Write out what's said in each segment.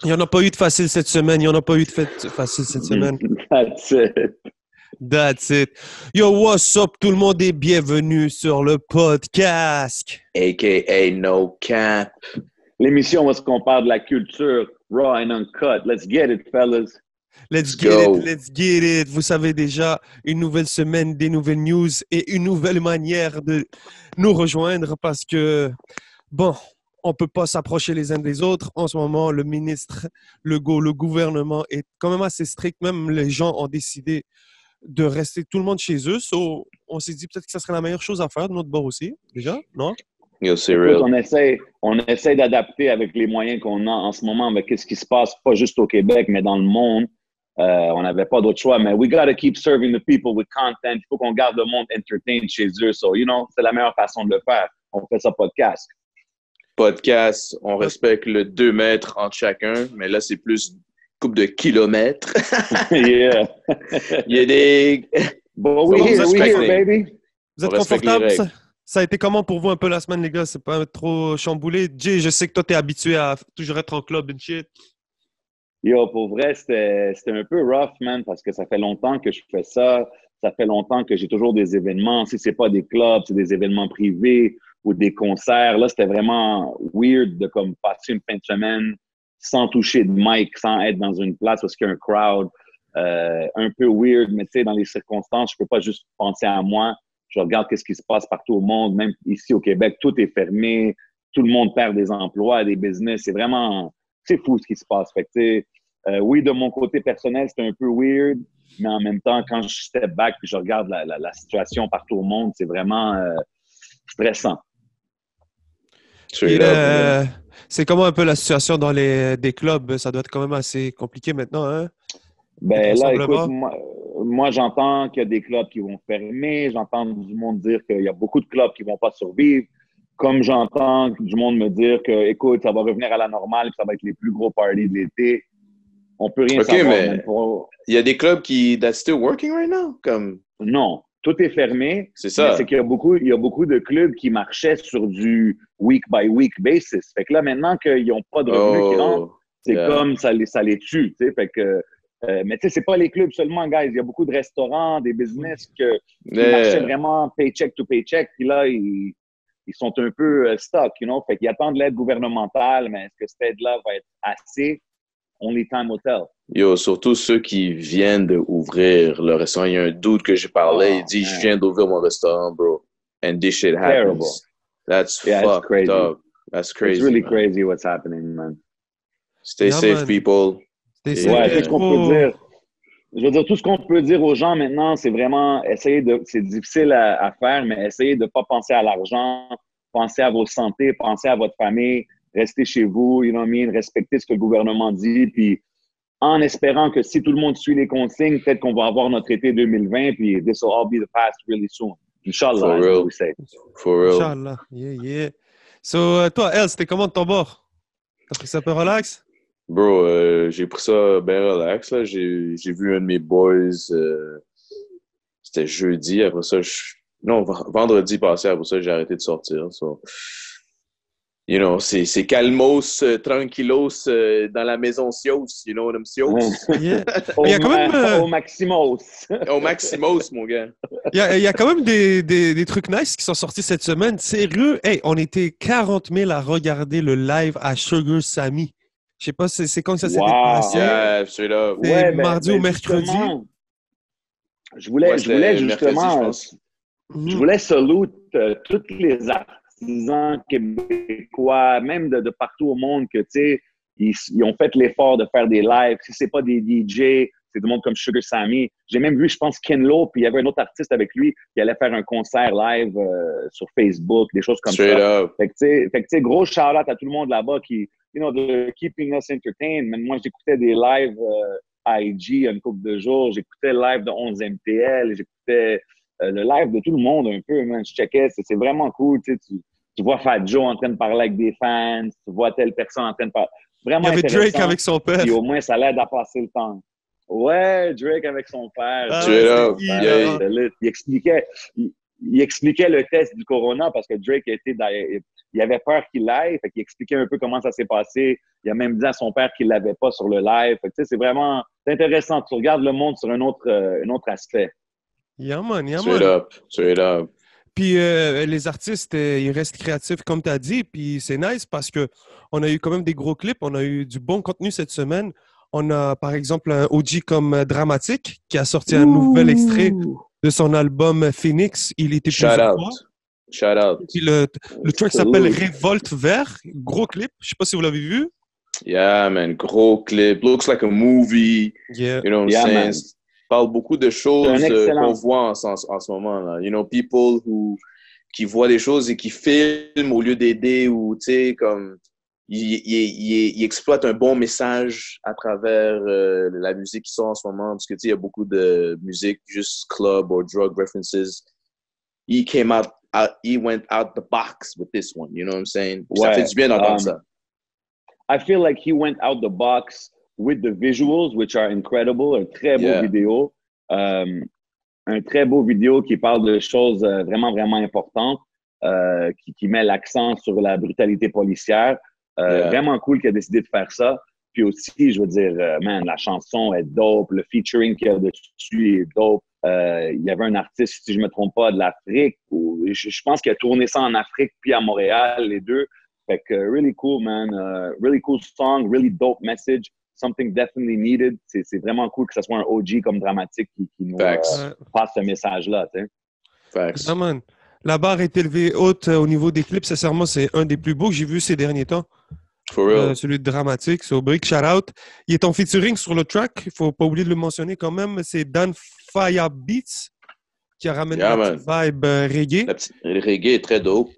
Il n'y en a pas eu de facile cette semaine. Il n'y en a pas eu de facile cette semaine. That's it. That's it. Yo, what's up? Tout le monde est bienvenu sur le podcast. A.K.A. No Cap. L'émission où est-ce qu'on parle de la culture raw and uncut. Let's get it, fellas. Let's get it. Vous savez déjà, une nouvelle semaine, des nouvelles news et une nouvelle manière de nous rejoindre parce que, bon, on ne peut pas s'approcher les uns des autres. En ce moment, le ministre Legault, le gouvernement est quand même assez strict. Même les gens ont décidé de rester tout le monde chez eux. So, on s'est dit peut-être que ça serait la meilleure chose à faire de notre bord aussi, déjà, non? Yo, c'est real. On essaie d'adapter avec les moyens qu'on a en ce moment avec ce qui se passe, pas juste au Québec, mais dans le monde. On n'avait pas d'autre choix, mais we gotta keep serving the people with content. Il faut qu'on garde le monde entertained chez eux. So, c'est la meilleure façon de le faire. On fait ça podcast. Podcast, on respecte le 2 mètres entre chacun, mais là, c'est plus couple de kilomètres. Yeah. Il y a des... But we here, baby. Vous êtes confortable? Ça a été comment pour vous un peu la semaine, les gars? C'est pas trop chamboulé? Jay, je sais que toi, t'es habitué à toujours être en club and shit. Yo, pour vrai, c'était un peu rough, man, parce que ça fait longtemps que je fais ça. Ça fait longtemps que j'ai toujours des événements. Si c'est pas des clubs, c'est des événements privés ou des concerts. Là, c'était vraiment weird de comme passer une fin de semaine sans toucher de mic, sans être dans une place où il y a un crowd. Un peu weird, mais tu sais, dans les circonstances, je peux pas juste penser à moi. Je regarde qu'est-ce qui se passe partout au monde, même ici au Québec, tout est fermé, tout le monde perd des emplois, des business. C'est vraiment, c'est fou ce qui se passe. Fait que, tu sais, oui, de mon côté personnel, c'était un peu weird, mais en même temps, quand je step back et je regarde la situation partout au monde, c'est vraiment stressant. C'est comment un peu la situation dans des clubs? Ça doit être quand même assez compliqué maintenant, hein? Ben là, écoute, moi j'entends qu'il y a des clubs qui vont fermer, j'entends du monde dire qu'il y a beaucoup de clubs qui vont pas survivre, comme j'entends du monde me dire que, écoute, ça va revenir à la normale, que ça va être les plus gros parties de l'été. On peut rien savoir. Mais il y a des clubs that's still working right now? Comme... Non, tout est fermé. C'est ça. C'est qu'il y a beaucoup de clubs qui marchaient sur du week by week basis. Fait que là, maintenant qu'ils n'ont pas de revenus qui rentrent, c'est comme ça les tue, tu sais. Fait que mais tu sais, c'est pas les clubs seulement, guys. Il y a beaucoup de restaurants, des business qui marchaient vraiment paycheck to paycheck. Puis là, ils sont un peu stuck, Fait qu'ils attendent l'aide gouvernementale, mais est-ce que cette aide-là va être assez? Only time will tell. Yo, surtout ceux qui viennent d'ouvrir le restaurant. Il y a un dude que j'ai parlé, il dit, je viens d'ouvrir mon restaurant, bro. And this shit happens. Terrible. That's fucked up. That's crazy. It's really crazy what's happening, man. Stay safe, people. Ouais, c'est ce qu'on peut dire. Je veux dire, tout ce qu'on peut dire aux gens maintenant, c'est vraiment c'est difficile à faire, mais essayez de ne pas penser à l'argent, pensez à vos santé, pensez à votre famille, restez chez vous, respectez ce que le gouvernement dit, puis en espérant que si tout le monde suit les consignes, peut-être qu'on va avoir notre été 2020, puis this will all be the past really soon. Inch'Allah, for real. We say. For real. Inch'Allah, yeah. So, toi, El, c'était comment de ton bord? T'as pris ça un peu relax? Bro, j'ai pris ça bien relax. Là. J'ai vu un de mes boys, c'était jeudi. Après ça, vendredi passé. Après ça, j'ai arrêté de sortir. So, c'est calmos, tranquillos dans la maison Sios. You know what I'm Sios? Yeah. Au Maximos. Au Maximos, mon gars. Il y a quand même des trucs nice qui sont sortis cette semaine. Sérieux, hey, on était 40 000 à regarder le live à Sugar Sammy. Je sais pas, c'est quand ça s'est déplacé. Yeah, straight up. C'est mardi ou mercredi. Je voulais justement... Je voulais salute tous les artisans québécois, même de partout au monde, que, tu sais, ils ont fait l'effort de faire des lives. Si c'est pas des DJ, c'est du monde comme Sugar Sammy. J'ai même vu, je pense, Ken Lo, puis il y avait un autre artiste avec lui qui allait faire un concert live sur Facebook, des choses comme straight ça. Up. Fait que, tu sais, gros shout-out à tout le monde là-bas qui... de keeping us entertained. Mais moi, j'écoutais des lives IG une couple de jours. J'écoutais le live de 11MTL. J'écoutais le live de tout le monde un peu. Man. Je checkais. C'est vraiment cool. Tu vois Fat Joe en train de parler avec des fans. Tu vois telle personne en train de parler. Vraiment il y avait Drake avec son père. Et au moins, ça l'aide à passer le temps. Ouais, Drake avec son père. Il expliquait... il expliquait le test du corona parce que Drake il avait peur qu'il l'aille. Fait qu'il expliquait un peu comment ça s'est passé. Il a même dit à son père qu'il l'avait pas sur le live. Fait que, c'est vraiment intéressant. Tu regardes le monde sur un autre aspect. Yeah, man, yeah, Straight man. up, straight up. Puis les artistes, ils restent créatifs, comme tu as dit. Puis c'est nice parce qu'on a eu quand même des gros clips. On a eu du bon contenu cette semaine. On a, par exemple, un OG comme Dramatique qui a sorti un nouvel extrait de son album Phoenix. Il était Shout plusieurs out. fois. Shout out. Puis le track s'appelle Révolte Vert. Gros clip. Je sais pas si vous l'avez vu. Yeah, man. Gros clip. Looks like a movie. Yeah. You know what I'm saying? Parle beaucoup de choses qu'on voit en ce moment. Là. You know, people qui voient des choses et qui filment au lieu d'aider ou, tu sais, comme, ils exploitent un bon message à travers la musique qui sort en ce moment. Parce que, tu sais, il y a beaucoup de musique, juste club or drug references. He went out the box with this one. You know what I'm saying? Ouais, ça fait du bien d'entendre ça. I feel like he went out the box with the visuals, which are incredible. Un très beau vidéo. Un très beau vidéo qui parle de choses vraiment, vraiment importantes, qui met l'accent sur la brutalité policière. Vraiment cool qu'il a décidé de faire ça. Puis aussi, je veux dire, man, la chanson est dope. Le featuring qu'il y a dessus est dope. Il y avait un artiste, si je ne me trompe pas, de l'Afrique. Je pense qu'il a tourné ça en Afrique puis à Montréal, les deux. Fait que really cool, man. Really cool song, really dope message. Something definitely needed. C'est vraiment cool que ce soit un OG comme Dramatique qui nous passe ce message-là. Facts. Ah, man. La barre est élevée haute au niveau des clips. Sincèrement, c'est un des plus beaux que j'ai vu ces derniers temps. For real. Celui de Dramatique. So, big shout out. Il est en featuring sur le track. Il ne faut pas oublier de le mentionner quand même. C'est Dan Faya Beats qui a ramené la petite vibe reggae. Le reggae est très dope.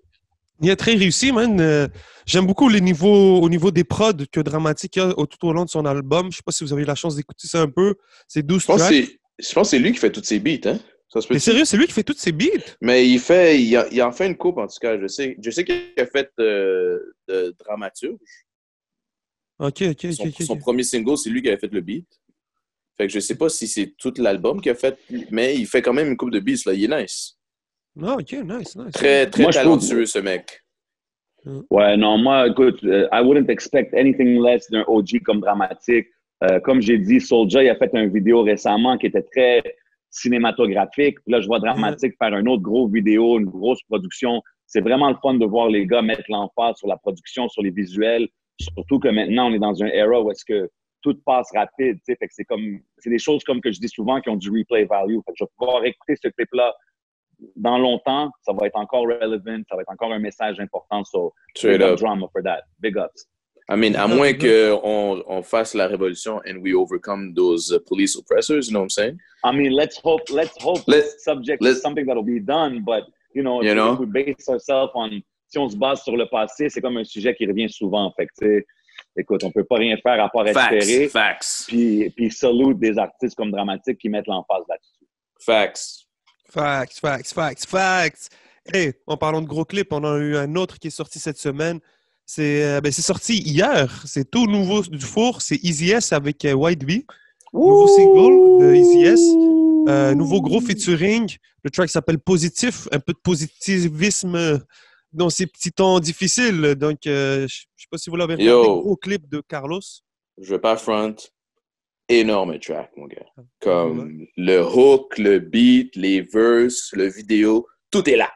Il est très réussi, man. J'aime beaucoup au niveau des prods que Dramatique a tout au long de son album. Je ne sais pas si vous avez eu la chance d'écouter ça un peu. C'est 12 tracks. Je pense que c'est lui qui fait toutes ses beats, hein? T'es sérieux? C'est lui qui fait toutes ses beats? Mais il en fait une coupe, en tout cas. Je sais qu'il a fait de Dramaturge. OK. Son premier single, c'est lui qui avait fait le beat. Fait que je sais pas si c'est tout l'album qu'il a fait, mais il fait quand même une coupe de beats, là. Il est nice. Ah, OK, nice. Très, très talentueux, ce mec. Ouais, non, moi, écoute, I wouldn't expect anything less d'un OG comme Dramatique. Comme j'ai dit, Soulja, il a fait une vidéo récemment qui était très cinématographique. Puis là, je vois Dramatique faire un autre gros vidéo, une grosse production. C'est vraiment le fun de voir les gars mettre l'emphase sur la production, sur les visuels. Surtout que maintenant, on est dans une era où est-ce que tout passe rapide. Fait que c'est des choses comme que je dis souvent qui ont du replay value. Fait que je vais pouvoir écouter ce clip-là dans longtemps, ça va être encore relevant, ça va être encore un message important. So, big up drama for that. Big ups. I mean, à moins qu'on fasse la révolution and we overcome those police oppressors, you know what I'm saying? I mean, let's hope this subject is something that'll be done, but, if we base ourselves on, si on se base sur le passé, c'est comme un sujet qui revient souvent. Fait que, écoute, on peut pas rien faire à part espérer. Facts. Puis salute des artistes comme Dramatique qui mettent l'emphase là-dessus. Facts. Hey, en parlant de gros clips, on en a eu un autre qui est sorti cette semaine. C'est sorti hier. C'est tout nouveau du four. C'est Easy S avec White Bee. Nouveau single de Easy S. Nouveau gros featuring. Le track s'appelle Positif. Un peu de positivisme dans ces petits temps difficiles. Donc, je ne sais pas si vous l'avez regardé. Gros clip de Carlos. Je veux pas front. Énorme track, mon gars. Comme le hook, le beat, les verses, le vidéo, tout est là.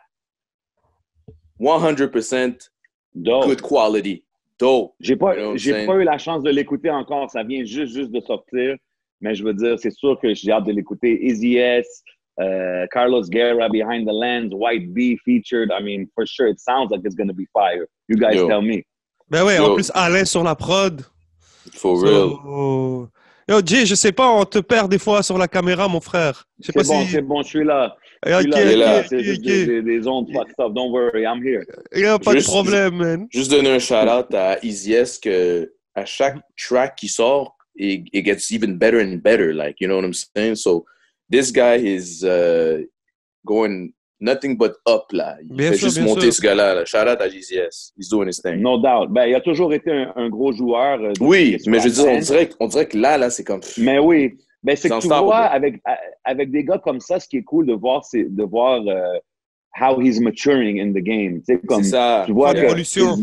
100% dope. Good quality. Dope. J'ai pas eu la chance de l'écouter encore. Ça vient juste de sortir. Mais je veux dire, c'est sûr que j'ai hâte de l'écouter. Easy S, Carlos Guerra, Behind the Lens, White Bee featured. I mean, for sure, it sounds like it's going to be fire. You guys tell me. Ben ouais, en plus, Alain sur la prod. For real. Yo, Jay, je sais pas, on te perd des fois sur la caméra, mon frère. C'est bon, je suis là. C'est des ondes fucked up. Don't worry, I'm here. Il n'y a pas de problème, man. Juste donner un shout-out à Easy S que à chaque track qui sort, it gets even better and better. Like, you know what I'm saying? So, this guy is going nothing but up, là. Il fait juste monter ce gars-là. Shout-out à Easy S. He's doing his thing. No doubt. Ben, il a toujours été un gros joueur. Oui, mais je veux dire, on dirait que là, c'est comme... Mais oui. Ben, c'est que tu vois, avec des gars comme ça, ce qui est cool de voir, c'est de voir how he's maturing in the game. Tu sais, comme, tu vois son évolution.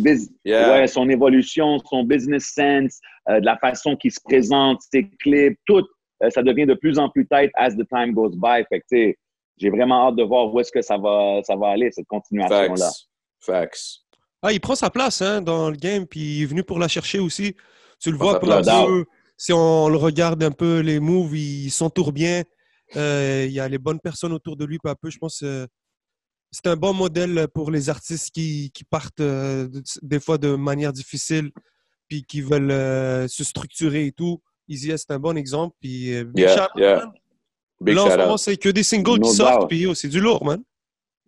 Ouais, son évolution, son business sense, de la façon qu'il se présente, ses clips, tout, ça devient de plus en plus tight as the time goes by. Fait que, tu sais, j'ai vraiment hâte de voir où est-ce que ça va aller, cette continuation-là. Facts. Ah, il prend sa place hein, dans le game, puis il est venu pour la chercher aussi. Tu le vois peu à peu. Si on le regarde un peu, les moves, il s'entoure bien. Il y a les bonnes personnes autour de lui peu à peu. Je pense que c'est un bon modèle pour les artistes qui partent des fois de manière difficile puis qui veulent se structurer et tout. Easy c'est un bon exemple. Puis, big shout out, man. Big là, en shout ce moment, out. c'est que des singles qui sortent, puis c'est du lourd, man.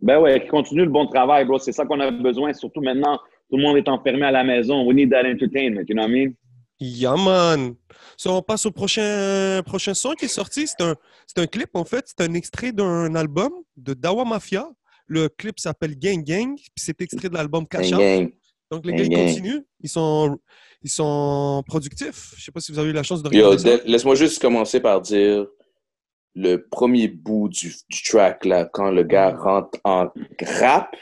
Ben ouais, qui continue le bon travail, bro. C'est ça qu'on a besoin, surtout maintenant. Tout le monde est enfermé à la maison. We need that entertainment, you know what I mean? Yeah, man. So, on passe au prochain son qui est sorti. C'est un clip, en fait. C'est un extrait d'un album de Dawa Mafia. Le clip s'appelle Gang Gang, puis c'est extrait de l'album Cash Out. Donc, les gars, ils continuent. Ils sont productifs. Je sais pas si vous avez eu la chance de regarder ça. Laisse-moi juste commencer par dire le premier bout du track, là, quand le gars rentre en rap,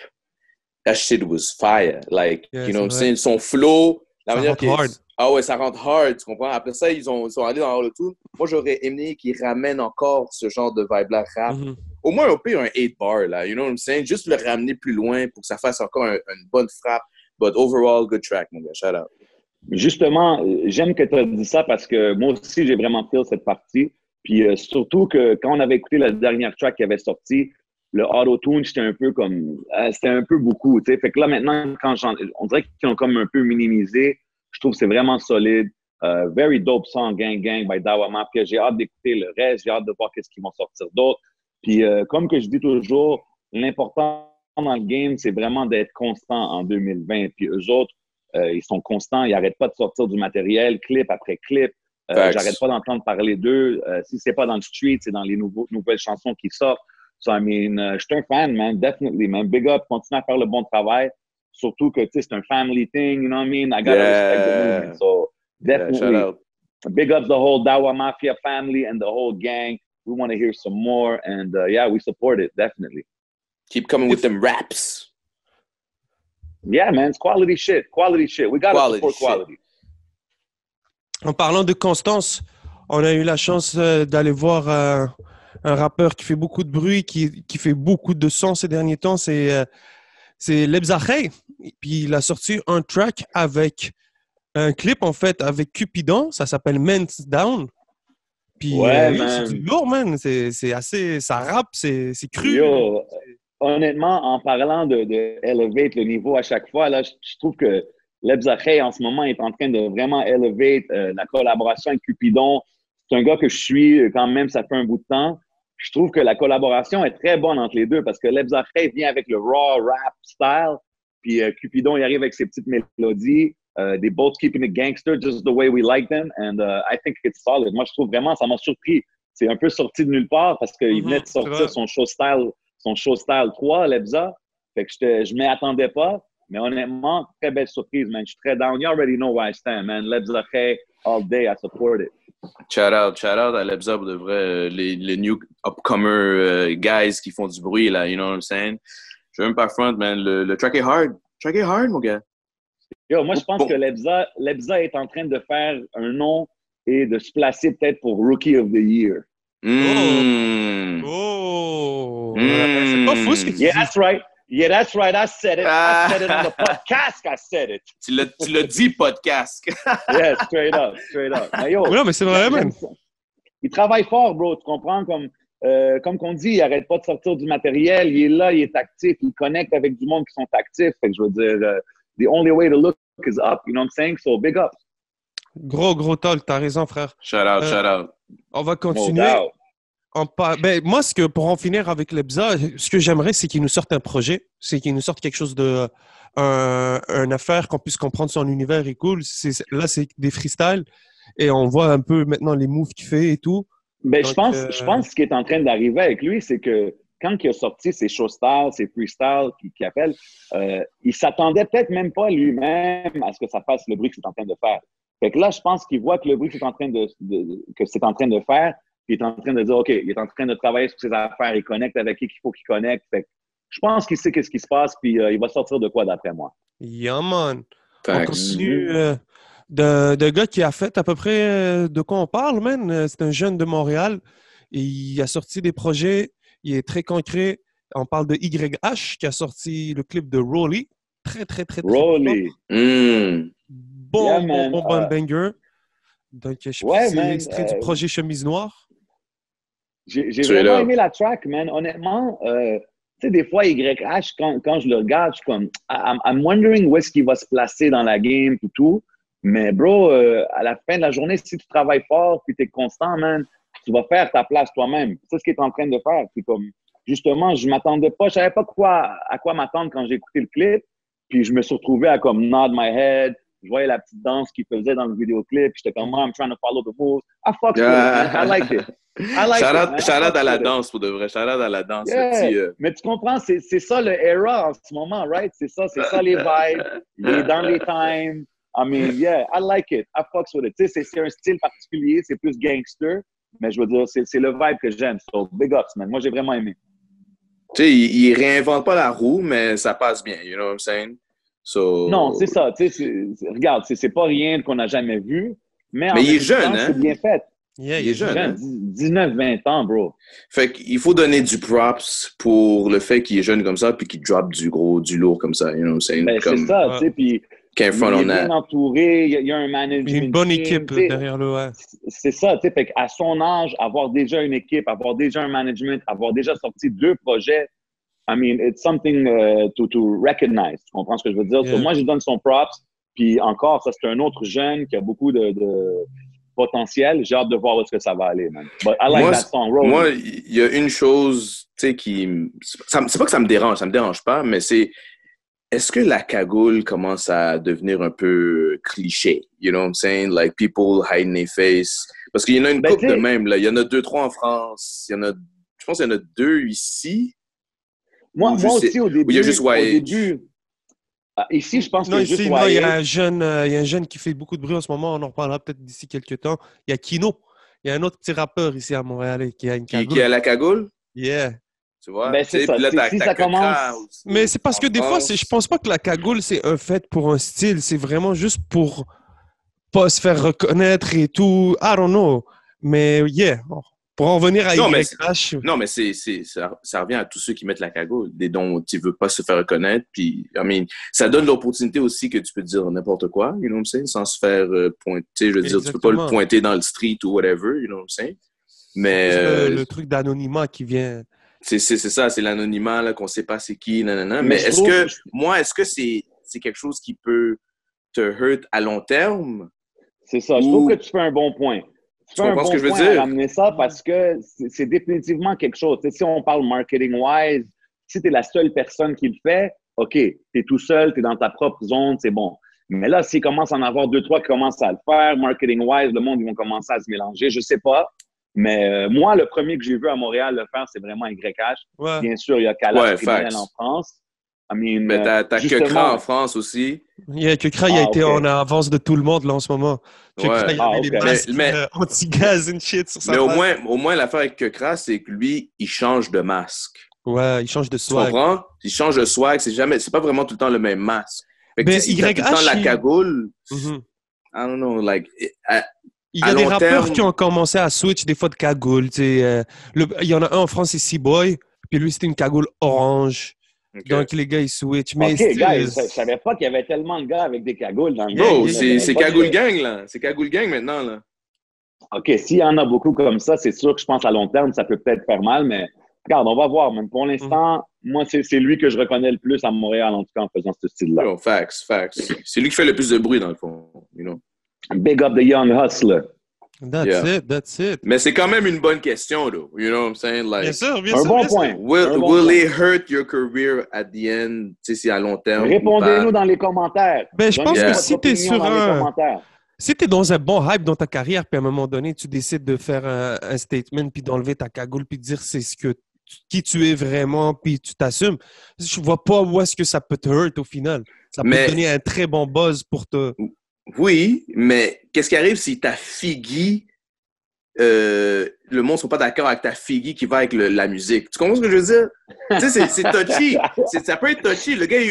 that shit was fire. Like, you know what I'm saying? Son flow, la manière qu'il... Ah ouais, ça rentre hard, tu comprends? Après ça, ils sont allés dans le tout. Moi, j'aurais aimé qu'ils ramènent encore ce genre de vibe-là rap. Au moins, on peut un 8 bar, là, you know what I'm saying? Juste le ramener plus loin pour que ça fasse encore une bonne frappe. But overall, good track, mon gars. Shout out. Justement, j'aime que tu as dit ça parce que moi aussi, j'ai vraiment feel cette partie. Puis surtout que quand on avait écouté la dernière track qui avait sorti, le auto-tune, c'était un peu beaucoup, tu sais. Fait que là, maintenant, on dirait qu'ils ont comme un peu minimisé. Je trouve que c'est vraiment solide. Very dope song, Gang Gang by Dawa Mafia. J'ai hâte d'écouter le reste. J'ai hâte de voir qu'est-ce qu'ils vont sortir d'autre. Puis, comme que je dis toujours, l'important dans le game, c'est vraiment d'être constant en 2020. Puis, eux autres, ils sont constants. Ils n'arrêtent pas de sortir du matériel, clip après clip. J'arrête pas d'entendre parler d'eux. Si c'est pas dans le street, c'est dans les nouvelles chansons qui sortent. So, I mean, je suis un fan, man. Definitely, man. Big up. Continue à faire le bon travail. Surtout que, tu sais, c'est un family thing, you know what I mean? I gotta respect the movement. So, definitely, big up the whole Dawa Mafia family and the whole gang. We want to hear some more. And, yeah, we support it, definitely. Keep coming with them raps. Yeah, man. It's quality shit. Quality shit. We gotta support quality. En parlant de constance, on a eu la chance d'aller voir un rappeur qui fait beaucoup de bruit, qui fait beaucoup de sons ces derniers temps. C'est Lebza Khey. Puis il a sorti un track avec un clip, en fait, avec Cupidon. Ça s'appelle Men's Down. Puis c'est du lourd, man. C'est assez... Ça rappe, c'est cru. Yo, honnêtement, en parlant de elevate le niveau à chaque fois, là, je trouve que Lebza Khey, en ce moment, est en train de vraiment elevate la collaboration avec Cupidon. C'est un gars que je suis quand même, ça fait un bout de temps. Je trouve que la collaboration est très bonne entre les deux parce que Lebza Khey vient avec le raw rap style, puis Cupidon, il arrive avec ses petites mélodies. They both keeping it gangster, just the way we like them, and I think it's solid. Moi, je trouve vraiment, ça m'a surpris. C'est un peu sorti de nulle part parce qu'il venait de sortir son show style 3, Lebza. Fait que je m'y attendais pas. Mais honnêtement, très belle surprise, man. Je suis très down. You already know where I stand, man. Lebza Khey, all day, I support it. Shout out à Lebza pour de vrai, les new upcomer guys qui font du bruit, là, you know what I'm saying? Je veux même pas front, man. Le track est hard. Track est hard, mon gars. Yo, moi, je pense que Lebza est en train de faire un nom et de se placer peut-être pour Rookie of the Year. C'est pas fou ce que tu dis. That's right. Yeah, that's right. I said it. I said it on the podcast. I said it. Tu l'as dit, podcast. Yeah, straight up. Mais yo, non, mais c'est vrai, man. Il travaille fort, bro. Tu comprends? Comme qu'on dit, il n'arrête pas de sortir du matériel. Il est là, il est actif. Il connecte avec du monde qui sont actifs. Fait que je veux dire, the only way to look is up. You know what I'm saying? So, big up. Gros talk. T'as raison, frère. Shout out. On va continuer. Moi, pour en finir avec Lebza, ce que j'aimerais, c'est qu'il nous sorte un projet, c'est qu'il nous sorte quelque chose de une affaire, qu'on puisse comprendre son univers et cool. Là, c'est des freestyles et on voit un peu maintenant les moves qu'il fait et tout. Ben, je pense que ce qui est en train d'arriver avec lui, c'est que quand il a sorti ses show styles, ses freestyles qu'il appelle, il s'attendait peut-être même pas lui-même à ce que ça fasse le bruit que c'est en train de faire. Fait que là, je pense qu'il voit que le bruit que c'est en train de faire. Il est en train de dire, OK, il est en train de travailler sur ses affaires, il connecte avec qui qu'il faut qu'il connecte. Fait je pense qu'il sait qu'est-ce qui se passe, puis il va sortir de quoi d'après moi. Yeah, man. On Facts. continue de gars qui a fait à peu près de quoi on parle, man. C'est un jeune de Montréal. Et il a sorti des projets. Il est très concret. On parle de YH qui a sorti le clip de Rolly. Très, très, très, très Rolly. Bon banger. Donc, je sais pas si c'est l'extrait du projet Chemise Noire. J'ai vraiment aimé la track, man. Honnêtement, tu sais, des fois, YH, quand je le regarde, je suis comme, I'm wondering où est-ce qu'il va se placer dans la game et tout. Mais bro, à la fin de la journée, si tu travailles fort puis tu es constant, man, tu vas faire ta place toi-même. C'est ce qu'il est en train de faire. C'est comme, justement, je m'attendais pas, je savais pas à quoi m'attendre quand j'ai écouté le clip. Puis je me suis retrouvé à comme nod my head. Je voyais la petite danse qu'il faisait dans le vidéoclip. J'étais comme, I'm trying to follow the rules. I fucked with it, man. I liked it. Shout out à la danse, pour de vrai. Shout out à la danse. Yeah. Mais tu comprends, c'est ça le era en ce moment, right? C'est ça les vibes. Il est dans les times. I mean, yeah, I like it. I fucks with it. Tu sais, c'est un style particulier. C'est plus gangster. Mais je veux dire, c'est le vibe que j'aime. So, big ups, man. Moi, j'ai vraiment aimé. Tu sais, il réinvente pas la roue, mais ça passe bien. You know what I'm saying? So... Non, c'est ça. Tu sais, regarde, c'est pas rien qu'on n'a jamais vu. Mais il est jeune, hein? C'est bien fait. Yeah, il est jeune. Hein? 19-20 ans, bro. Fait qu'il faut donner du props pour le fait qu'il est jeune comme ça puis qu'il drop du lourd comme ça. You know what I'm saying? Ben, comme... C'est ça, tu sais. Puis il est bien entouré, il y a un management. Il y a une bonne équipe derrière le. Ouais. C'est ça, tu sais. Fait qu'à son âge, avoir déjà une équipe, avoir déjà un management, avoir déjà sorti 2 projets, I mean, it's something to recognize. Tu comprends ce que je veux dire? Yeah. So, moi, je donne son props. Puis encore, ça, c'est un autre jeune qui a beaucoup de potentiel. J'ai hâte de voir où est-ce que ça va aller, man. But I like that song. Moi, il y a une chose, tu sais, qui... C'est pas que ça me dérange pas, mais c'est... Est-ce que la cagoule commence à devenir un peu cliché? You know what I'm saying? Like, people hiding their face. Parce qu'il y en a une couple de même, là. Il y en a 2-3 en France. Je pense qu'il y en a 2 ici. Moi aussi, au début. Ou il y a juste ici, je pense non, que ici, juste il y a un jeune qui fait beaucoup de bruit en ce moment. On en reparlera peut-être d'ici quelques temps. Il y a Kino. Il y a un autre petit rappeur ici à Montréal qui a une cagoule. Qui a la cagoule? Yeah. Tu vois? Ben, c'est ça. Là, si ça commence... Mais c'est parce que des fois, je pense pas que la cagoule, c'est un fait pour un style. C'est vraiment juste pour pas se faire reconnaître et tout. I don't know. Mais yeah. Pour en revenir à YH. Non, mais ça revient à tous ceux qui mettent la cagoule, dont tu veux pas se faire reconnaître. Puis, I mean, ça donne l'opportunité aussi que tu peux dire n'importe quoi, you know what I'm saying, sans se faire pointer. Je veux dire, tu peux pas le pointer dans le street ou whatever, you know what I'm saying. Mais le truc d'anonymat qui vient. C'est ça, c'est l'anonymat, là, qu'on sait pas c'est qui, nanana. Mais est-ce que c'est quelque chose qui peut te hurt à long terme? C'est ça. Je trouve que tu fais un bon point. Tu comprends ce que je veux dire? Ramener ça parce que c'est définitivement quelque chose. Tu sais, si on parle marketing-wise, si tu es la seule personne qui le fait, OK, tu es tout seul, tu es dans ta propre zone, c'est bon. Mais là, s'il commence à en avoir 2-3 qui commencent à le faire, marketing-wise, le monde, ils vont commencer à se mélanger. Je sais pas. Mais moi, le premier que j'ai vu à Montréal le faire, c'est vraiment YH. Ouais. Bien sûr, il y a Kalash Criminel en France. I mean, mais t'as Kekra en France aussi. Yeah, Kekra, il a été en avance de tout le monde là en ce moment. Kekra, il avait des masques anti-gaz and shit sur sa face. Mais au moins, l'affaire avec Kekra, c'est que lui, il change de masque. Ouais, il change de swag. Tu comprends? Il change de swag. C'est pas vraiment tout le temps le même masque. Fait que si t'as tout le temps la cagoule, I don't know, like... Il y a des rappeurs qui ont commencé à switch des fois de cagoule. Il y en a un en France, c'est C-Boy. Puis lui, c'était une cagoule orange. Okay. Donc, les gars, ils switchent. Mais OK, gars, je savais pas qu'il y avait tellement de gars avec des cagoules dans le game. Bro, c'est cagoule gang, là. C'est cagoule gang maintenant, là. OK, s'il y en a beaucoup comme ça, c'est sûr que je pense à long terme, ça peut peut-être faire mal, mais regarde, on va voir. Même pour l'instant, moi, c'est lui que je reconnais le plus à Montréal, en tout cas, en faisant ce style-là. Yo, facts. C'est lui qui fait le plus de bruit, dans le fond, you know. Big up the young hustler. That's it. Mais c'est quand même une bonne question, though. You know what I'm saying? Like, bien sûr. Un bon point. Will it hurt your career at the end, tu sais, si à long terme? Répondez-nous dans les commentaires. Ben, je pense que si t'es sur si t'es dans un bon hype dans ta carrière, puis à un moment donné, tu décides de faire un statement, puis d'enlever ta cagoule, puis de dire c'est qui tu es vraiment, puis tu t'assumes, je vois pas où est-ce que ça peut te hurt au final. Ça peut te donner un très bon buzz pour te... Oui, mais qu'est-ce qui arrive si ta figure le monde ne sont pas d'accord avec ta figure qui va avec la musique. Tu comprends ce que je veux dire? Tu sais, c'est touchy. Ça peut être touchy. Le gars,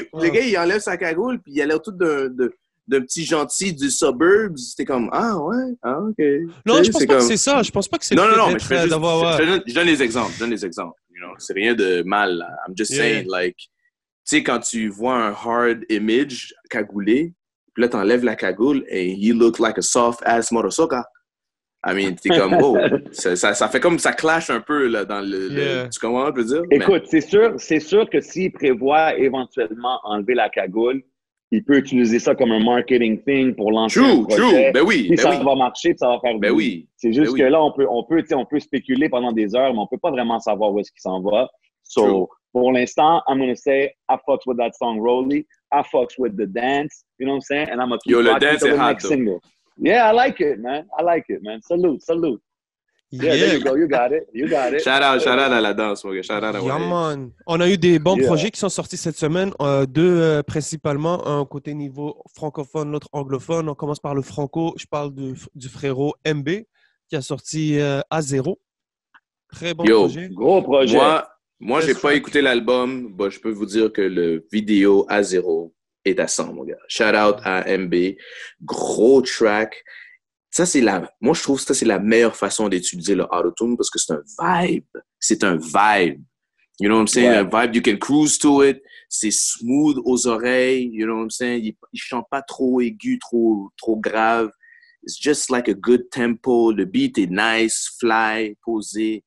il enlève sa cagoule, puis il a l'air tout d'un petit gentil du suburbs. C'était comme, ah ouais, ah ok. Non, je pense pas que c'est ça. Je pense pas que c'est non, le fait mais je donne les exemples. You know? C'est rien de mal, là. I'm just saying, like, tu sais, quand tu vois un hard image cagoulé, puis là, t'enlèves la cagoule, et he look like a soft-ass motherfucker. I mean, t'es comme, oh, ça fait comme, ça clash un peu, là, dans tu comprends, je veux dire? Écoute, c'est sûr que s'il prévoit éventuellement enlever la cagoule, il peut utiliser ça comme un marketing thing pour lancer un projet. True, ben oui. Puis ça va marcher, puis ça va faire ben oui. C'est juste que là, on peut spéculer pendant des heures, mais on peut pas vraiment savoir où est-ce qu'il s'en va. So, pour l'instant, I'm going to say, I fucks with that song, Rolly. I fucks with the dance, you know what I'm saying? And I'm going to keep rocking to the next single. Yeah, I like it, man. Salute. Yeah, there you go. You got it. Shout out à la danse, mon gars. Shout out à man. On a eu des bons projets qui sont sortis cette semaine. Deux principalement, un côté niveau francophone, l'autre anglophone. On commence par le franco. Je parle du frérot MB qui a sorti A0. Très bon projet. Gros projet. Moi, j'ai pas écouté l'album. Bah, je peux vous dire que le vidéo A0 est à 100, mon gars. Shout out à MB. Gros track. Moi, je trouve que ça, c'est la meilleure façon d'utiliser le autotune parce que c'est un vibe. C'est un vibe. You know what I'm saying? Un vibe, you can cruise to it. C'est smooth aux oreilles. You know what I'm saying? Il chante pas trop aigu, trop grave. It's just like a good tempo. Le beat est nice, fly, posé.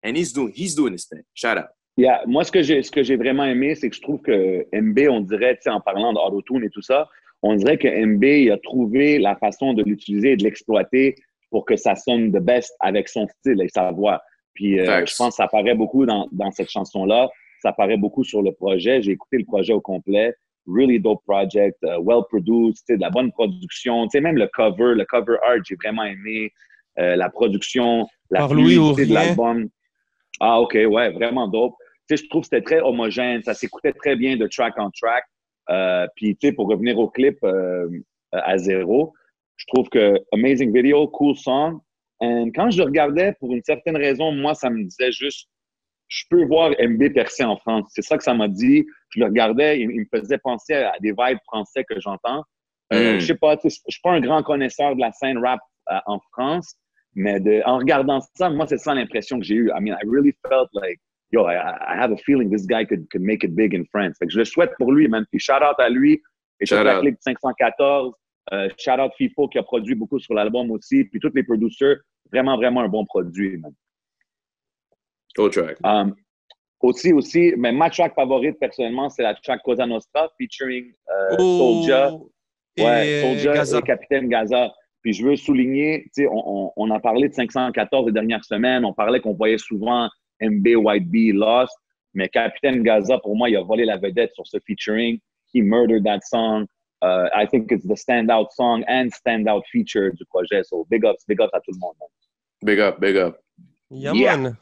And he's doing his thing. Shout out. Yeah. Moi, ce que j'ai vraiment aimé, c'est que je trouve que MB, on dirait, tu sais, en parlant d'autotune et tout ça, on dirait que MB il a trouvé la façon de l'utiliser et de l'exploiter pour que ça sonne the best avec son style et sa voix. Puis je pense que ça paraît beaucoup dans cette chanson-là. Ça paraît beaucoup sur le projet. J'ai écouté le projet au complet. Really dope project, well produced, de la bonne production. Tu sais, même le cover art, j'ai vraiment aimé. La production, la fluidité de l'album. Ah, OK, ouais, vraiment dope. Tu sais, je trouve que c'était très homogène. Ça s'écoutait très bien de track en track. Puis, tu sais, pour revenir au clip A0, je trouve que amazing video, cool song. Et quand je le regardais, pour une certaine raison, moi, ça me disait juste, je peux voir MB percer en France. C'est ça que ça m'a dit. Je le regardais, il me faisait penser à des vibes français que j'entends. Je sais pas, je suis pas un grand connaisseur de la scène rap en France, mais en regardant ça, moi, c'est ça l'impression que j'ai eue. I mean, I really felt like, yo, I have a feeling this guy could make it big in France. Fait que je le souhaite pour lui, man. Puis shout out à lui. Et shout out Click 514. Shout out FIFO qui a produit beaucoup sur l'album aussi. Puis tous les producers. Vraiment, vraiment un bon produit, man. Cool track. Aussi, mais ma track favorite, personnellement, c'est la track Cosa Nostra featuring Soulja. Ouais, Soulja et Capitaine Gaza. Puis je veux souligner, tu sais, on a parlé de 514 les dernières semaines. On parlait qu'on voyait souvent MB, White B, Lost. Mais Capitaine Gaza, pour moi, il a volé la vedette sur ce featuring. He murdered that song. I think it's the standout song and standout feature du projet. So big ups à tout le monde. Man. Big up. Yeah. Man.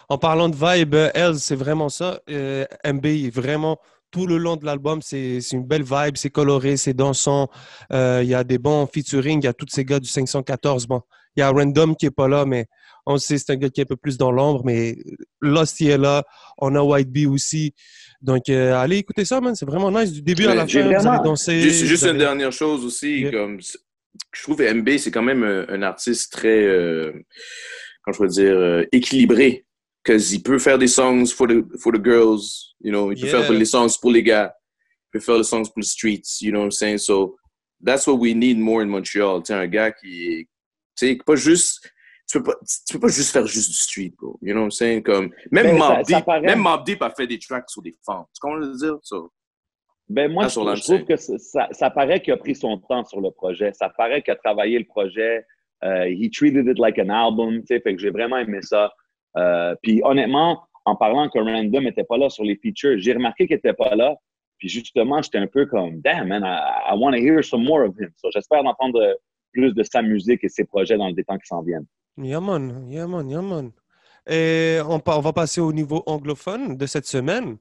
En parlant de vibe, Elle, c'est vraiment ça. MB est vraiment... Tout le long de l'album, c'est une belle vibe, c'est coloré, c'est dansant. Il y a des bons featuring, il y a tous ces gars du 514. Bon, il y a Random qui n'est pas là, mais on sait c'est un gars qui est un peu plus dans l'ombre, mais Lost il est là. On a White Bee aussi. Donc, allez écouter ça, man. C'est vraiment nice. Du début à la fin, vous allez danser. Juste une dernière chose aussi. Comme, je trouve que MB, c'est quand même un artiste très, comment je peux dire, équilibré. Because il peut faire des songs for the girls, you know, il peut faire les songs pour les gars, il peut faire les songs pour les streets, you know what I'm saying? So, that's what we need more in Montreal. Tu sais, un gars qui, tu sais, pas juste, tu peux pas juste faire juste du street, bro. You know what I'm saying? Comme, même Mobb Deep a fait des tracks sur des femmes. Tu comprends le dire? So, moi, je trouve que ça paraît qu'il a pris son temps sur le projet. Ça paraît qu'il a travaillé le projet. He treated it like an album, tu sais, fait que j'ai vraiment aimé ça. Puis honnêtement, en parlant que Random n'était pas là sur les features, j'ai remarqué qu'il n'était pas là. Puis justement, j'étais un peu comme, damn, man, I want to hear some more of him. So, j'espère d'entendre plus de sa musique et ses projets dans les temps qui s'en viennent. Yeah, man. Et on va passer au niveau anglophone de cette semaine.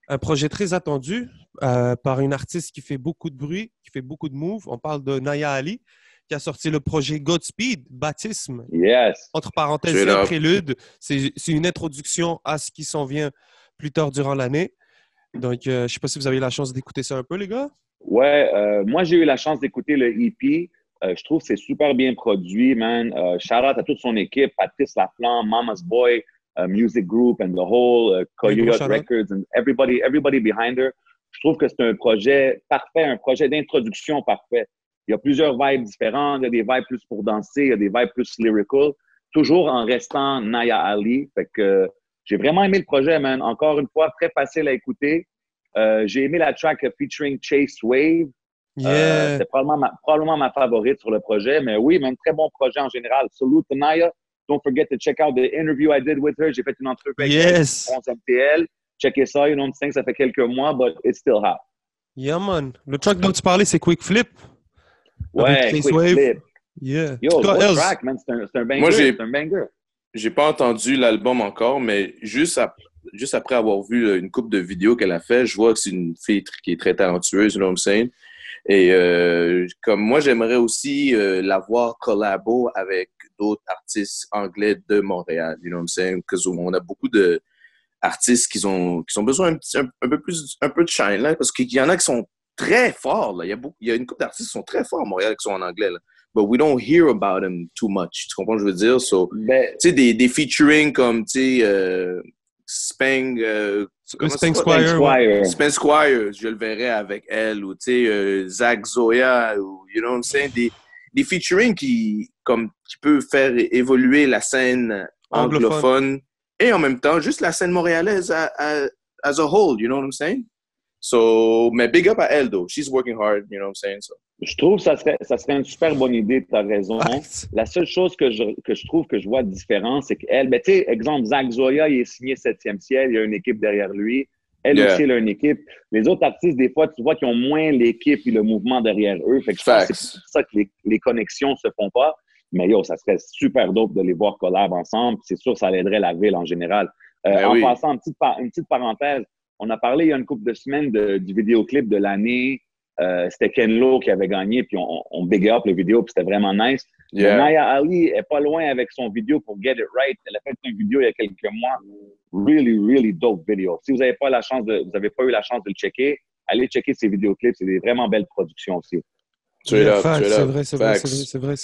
Un projet très attendu par une artiste qui fait beaucoup de bruit, qui fait beaucoup de moves. On parle de Naya Ali, qui a sorti le projet Godspeed, Baptisme. Yes. Entre parenthèses, c'est un prélude. C'est une introduction à ce qui s'en vient plus tard durant l'année. Donc, je ne sais pas si vous avez eu la chance d'écouter ça un peu, les gars. Ouais, moi, j'ai eu la chance d'écouter le EP. Je trouve que c'est super bien produit, man. Shout out à toute son équipe, Patrice Laflamme, Mama's Boy, Music Group, and the whole Coyote Records, and everybody behind her. Je trouve que c'est un projet parfait, un projet d'introduction parfait. Il y a plusieurs vibes différentes. Il y a des vibes plus pour danser, il y a des vibes plus lyrical, toujours en restant Naya Ali. Fait que j'ai vraiment aimé le projet, man. Encore une fois, très facile à écouter. J'ai aimé la track featuring Chase Wave. Yeah. C'est probablement ma favorite sur le projet. Mais oui, man, très bon projet en général. Salute to Naya. Don't forget to check out the interview I did with her. J'ai fait une entrevue avec elle, 11 MTL. Checkez ça, you know, ça fait quelques mois, but it's still hot. Yeah, man. Le track dont tu parlais, c'est Quick Flip. Ouais, Quick Flip. Yeah. Yo, good track, man. C'est un banger. Moi, c'est un banger. J'ai pas entendu l'album encore, mais juste après avoir vu une couple de vidéos qu'elle a fait, je vois que c'est une fille qui est très talentueuse, you know what I'm saying? Et comme moi, j'aimerais aussi la voir collabo avec d'autres artistes anglais de Montréal, you know what I'm saying? Parce qu'on a beaucoup d'artistes qui ont besoin un peu de shine, là, parce qu'il y en a qui sont très forts, là. Il y a une couple d'artistes qui sont très forts à Montréal qui sont en anglais, là. But we don't hear about them too much. Tu comprends ce que je veux dire? So, tu sais, des featuring comme, tu sais, Spang Squire. Spang Squire, je le verrais avec elle. Ou, tu sais, Zach Zoya. Ou, you know what I'm saying? Des featuring qui peuvent faire évoluer la scène anglophone et en même temps, juste la scène montréalaise as a whole. You know what I'm saying? So, mais big up à elle, though. She's working hard, you know what I'm saying? So. Je trouve que ça serait une super bonne idée, tu as raison. La seule chose que je trouve que je vois différent, c'est qu'elle, ben, tu sais, exemple, Zach Zoya, il est signé 7e ciel, il y a une équipe derrière lui. Elle aussi, elle a une équipe. Les autres artistes, des fois, tu vois qu'ils ont moins l'équipe et le mouvement derrière eux. Fait que je pense que c'est pour ça que les connexions se font pas. Mais yo, ça serait super dope de les voir collab ensemble. C'est sûr que ça aiderait la ville en général. Passant, une petite parenthèse, on a parlé il y a une couple de semaines du vidéoclip de l'année. C'était Ken Lo qui avait gagné, puis on big up le vidéo, puis c'était vraiment nice. Yeah. Naya Ali est pas loin avec son vidéo pour Get It Right. Elle a fait une vidéo il y a quelques mois. Really, really dope vidéo. Si vous n'avez pas eu la chance de le checker, allez checker ses vidéoclips. C'est des vraiment belles productions aussi. C'est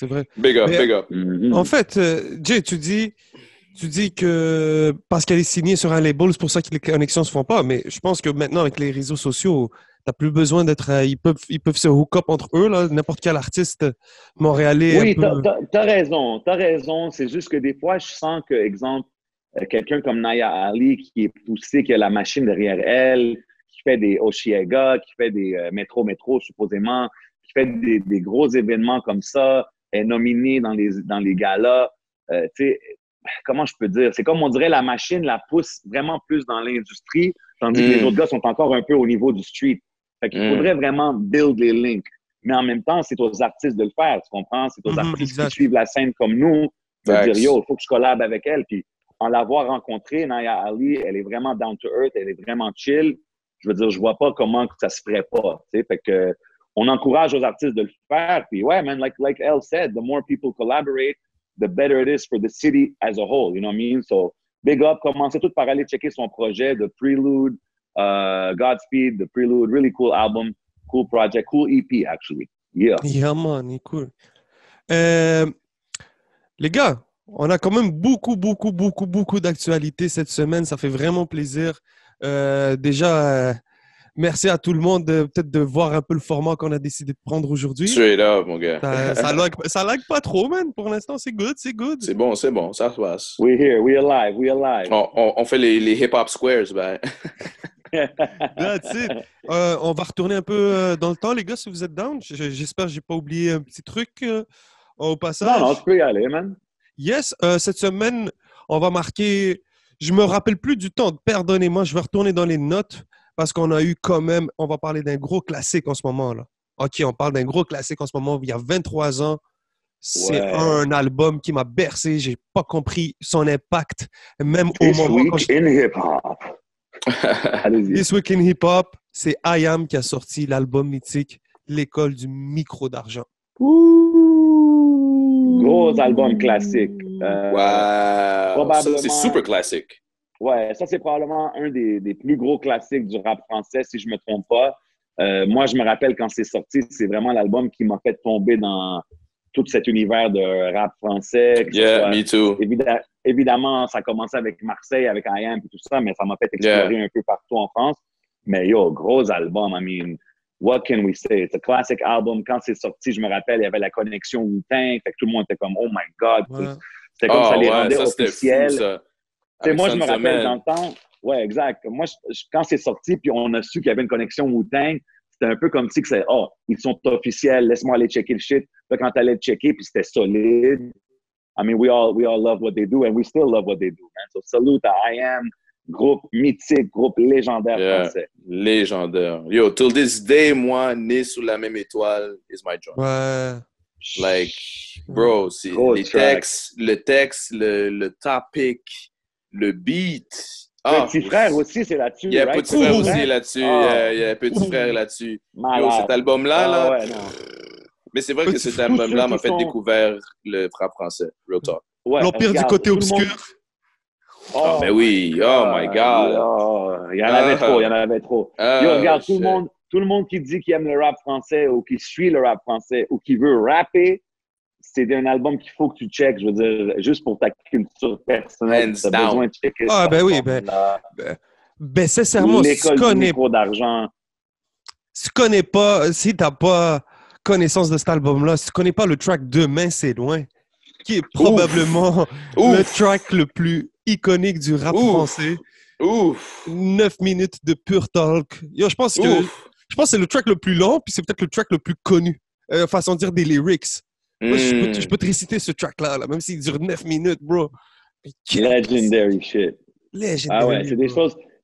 vrai. Big up. En fait, Jay, tu dis que parce qu'elle est signée sur un label, c'est pour ça que les connexions se font pas. Mais je pense que maintenant, avec les réseaux sociaux, t'as plus besoin d'être... Ils peuvent se hook up entre eux, là, n'importe quel artiste montréalais. Oui, t'as raison. C'est juste que des fois, je sens que, exemple, quelqu'un comme Naya Ali, qui est poussé, qui a la machine derrière elle, qui fait des Oshiega, qui fait des métro, supposément, qui fait des gros événements comme ça, est nominé dans les galas. Tu sais, comment je peux dire? C'est comme on dirait la machine la pousse vraiment plus dans l'industrie, tandis que les autres gars sont encore un peu au niveau du street. Fait qu'il faudrait vraiment build les links. Mais en même temps, c'est aux artistes de le faire, tu comprends? C'est aux artistes qui suivent la scène comme nous de dire « Yo, il faut que je collab avec elle ». Puis en l'avoir rencontrée, Naya Ali, elle est vraiment down to earth, elle est vraiment chill. Je veux dire, je vois pas comment ça se ferait pas. T'sais? Fait que on encourage aux artistes de le faire. Puis ouais, man, like Elle said, the more people collaborate, the better it is for the city as a whole. You know what I mean? So, big up. Commencez tout par aller checker son projet, The Prelude, Godspeed, The Prelude. Really cool album, cool project, cool EP, actually. Yeah. Yeah, man, il est cool. Les gars, on a quand même beaucoup d'actualités cette semaine. Ça fait vraiment plaisir. Déjà... merci à tout le monde peut-être de voir un peu le format qu'on a décidé de prendre aujourd'hui. Straight up, mon gars. Ça lag pas trop, man. Pour l'instant, c'est good. C'est bon, ça se passe. We're here, we alive. On fait les hip-hop squares, ben. That's it. On va retourner un peu dans le temps, les gars, si vous êtes down. J'espère que j'ai pas oublié un petit truc au passage. Non, tu peux y aller, man. Yes, cette semaine, on va marquer... Je me rappelle plus du temps. Pardonnez-moi, je vais retourner dans les notes. Parce qu'on a eu quand même, on va parler d'un gros classique en ce moment, là. OK, on parle d'un gros classique en ce moment. Il y a 23 ans, c'est un album qui m'a bercé. J'ai pas compris son impact, même au moment quand in hip-hop. This Week in Hip-Hop, c'est I Am qui a sorti l'album mythique, L'école du micro d'argent. Gros album classique. Wow! Probablement, ça, c'est super classique. Ouais, ça, c'est probablement un des plus gros classiques du rap français, si je ne me trompe pas. Moi, je me rappelle quand c'est sorti, c'est vraiment l'album qui m'a fait tomber dans tout cet univers de rap français. Yeah, me too. Évidemment, ça a commencé avec Marseille, avec IAM et tout ça, mais ça m'a fait explorer un peu partout en France. Mais yo, gros album, I mean, what can we say? It's a classic album. Quand c'est sorti, je me rappelle, il y avait la connexion Wu-Tang, fait que tout le monde était comme, oh my God. Ouais. C'était comme ça les rendait ça, officiels. Fou, ça. Moi, je me rappelle dans le temps, ouais, exact. Moi, quand c'est sorti, puis on a su qu'il y avait une connexion Wu-Tang, c'était un peu comme si c'est, oh, ils sont officiels, laisse-moi aller checker le shit. Là, quand tu allais le checker, puis c'était solide. I mean, we all love what they do, and we still love what they do, man. So, salute à IAM, groupe mythique, groupe légendaire français. Légendaire. Yo, till this day, moi, né sous la même étoile is my joint. Ouais. Like, bro, c'est les textes, le topic, le beat. Petit frère aussi, c'est là-dessus. Il y a Petit frère aussi là-dessus. Il y a Petit frère là-dessus. Yo, cet album-là, ouais, non. Mais c'est vrai que cet album-là m'a fait découvrir le rap français. Real talk. Ouais, L'Empire du côté obscur. Oh, mais oui. Oh my God. Il y en avait trop. Yo, regarde, tout le monde qui dit qu'il aime le rap français ou qui suit le rap français ou qui veut rapper, c'est un album qu'il faut que tu checkes, je veux dire, juste pour ta culture personnelle. Tu as besoin de checker ça. Ah, ben oui, ben sincèrement, si tu connais d'argent. Si tu connais pas, si t'as pas connaissance de cet album-là, si tu connais pas le track Demain, c'est loin, qui est probablement le track le plus iconique du rap français. 9 minutes de pure talk. Yo, je pense que c'est le track le plus long, puis c'est peut-être le track le plus connu. Façon de dire des lyrics. Moi, je peux te réciter ce track-là, même s'il dure 9 minutes, bro. Legendary shit. Legendary. Ah ouais,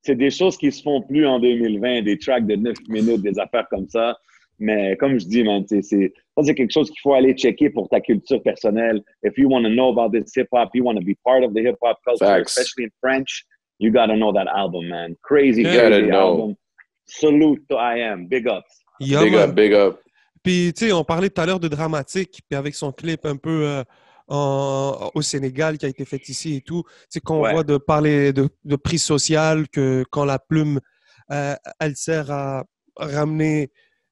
c'est des choses qui se font plus en 2020, des tracks de 9 minutes, des affaires comme ça. Mais comme je dis, man, c'est quelque chose qu'il faut aller checker pour ta culture personnelle. If you want to know about this hip-hop, you want to be part of the hip-hop culture, especially in French, you got to know that album, man. Crazy album. Salute to IAM. Big ups. Yeah, big up. Puis, tu sais, on parlait tout à l'heure de Dramatique, puis avec son clip un peu au Sénégal qui a été fait ici et tout, tu sais, qu'on voit de parler de prise sociale, que quand la plume, elle sert à ramener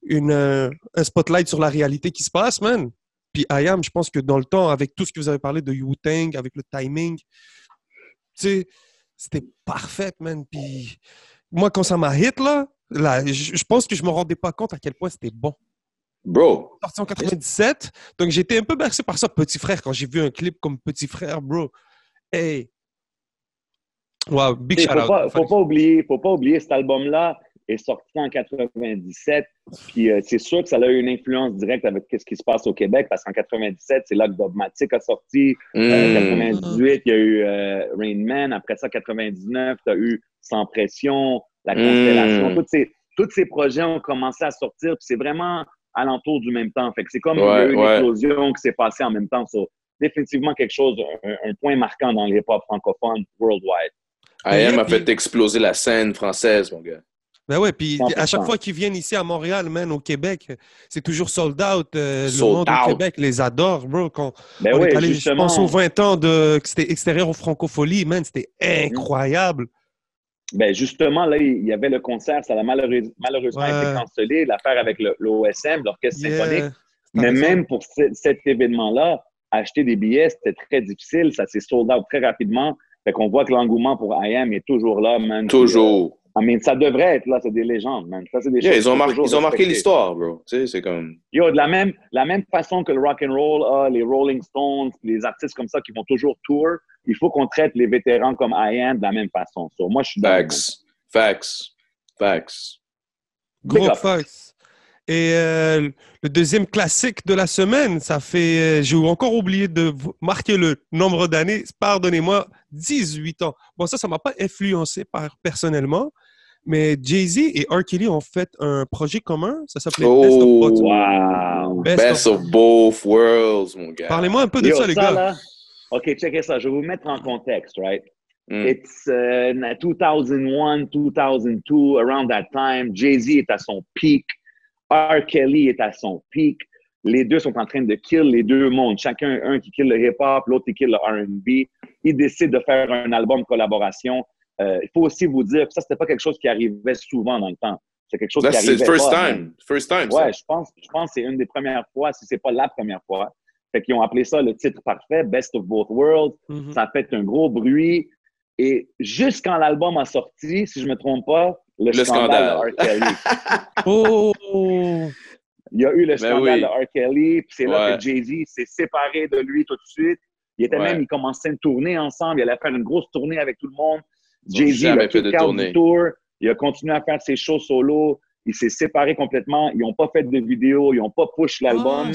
un spotlight sur la réalité qui se passe, man. Puis IAM, je pense que dans le temps, avec tout ce que vous avez parlé de Wu-Tang, avec le timing, tu sais, c'était parfait, man. Puis moi, quand ça m'a hit, là je pense que je me rendais pas compte à quel point c'était bon. Bro. Sorti en 97. Donc, j'étais un peu bercé par ça, Petit Frère, quand j'ai vu un clip comme Petit Frère, bro. Hey. Wow, big shout out. Faut pas oublier cet album-là est sorti en 97. Puis c'est sûr que ça a eu une influence directe avec ce qui se passe au Québec, parce qu'en 97, c'est là que Dogmatic a sorti. 98, il y a eu Rain Man. Après ça, 99, tu as eu Sans Pression, La Constellation. Tous ces projets ont commencé à sortir. Puis c'est vraiment alentour du même temps. Fait que c'est comme il y a eu une explosion qui s'est passée en même temps. So, définitivement quelque chose, un point marquant dans le hip-hop francophone worldwide. IAM a fait exploser la scène française, mon gars. Ben ouais, puis à chaque fois qu'ils viennent ici à Montréal, man, au Québec, c'est toujours sold out. Le monde au Québec les adore, bro. Quand on est allé, je pense, aux 20 ans que c'était extérieur aux Francopholies, man, c'était incroyable. Ben justement, là, il y avait le concert, ça a malheureusement été cancellé, l'affaire avec l'OSM, l'Orchestre symphonique. Mais même pour cet événement-là, acheter des billets, c'était très difficile. Ça s'est sold out très rapidement. Fait qu'on voit que l'engouement pour IAM est toujours là, man. Toujours. Ça devrait être là, c'est des légendes, man. Ça, c'est des choses ils ont marqué l'histoire, bro. Tu sais, c'est comme... Yo, de la même façon que le rock and roll a les Rolling Stones, les artistes comme ça qui vont toujours tour, il faut qu'on traite les vétérans comme IAM de la même façon. So, moi, je suis Facts. Gros facts. Et le deuxième classique de la semaine, ça fait... j'ai encore oublié de marquer le nombre d'années. Pardonnez-moi, 18 ans. Bon, ça m'a pas influencé personnellement. Mais Jay-Z et R. Kelly ont fait un projet commun. Ça s'appelait Best of Both Worlds. Best of Both Worlds, mon gars. Parlez-moi un peu de ça, les gars. Là, OK, checkez ça. Je vais vous mettre en contexte, right? It's 2001, 2002, around that time. Jay-Z est à son pic. R. Kelly est à son pic. les deux sont en train de kill les deux mondes. Chacun, un qui kill le hip-hop, l'autre qui kill le R&B. Ils décident de faire un album collaboration. Il faut aussi vous dire que ça, c'était pas quelque chose qui arrivait souvent dans le temps. C'est quelque chose qui arrivait first pas. Time. First time, ouais, je pense que c'est une des premières fois, si c'est pas la première fois. Fait qu'ils ont appelé ça le titre parfait, Best of Both Worlds. Mm-hmm. Ça a fait un gros bruit. Et juste quand l'album a sorti, si je me trompe pas, le scandale de R. Kelly. Oh! Il y a eu le scandale de R. Kelly, puis c'est là que Jay-Z s'est séparé de lui tout de suite. Il commençait une tournée ensemble, il allait faire une grosse tournée avec tout le monde. Jay-Z a fait du tour, il a continué à faire ses shows solo, il s'est séparé complètement, ils n'ont pas fait de vidéo, ils n'ont pas push l'album.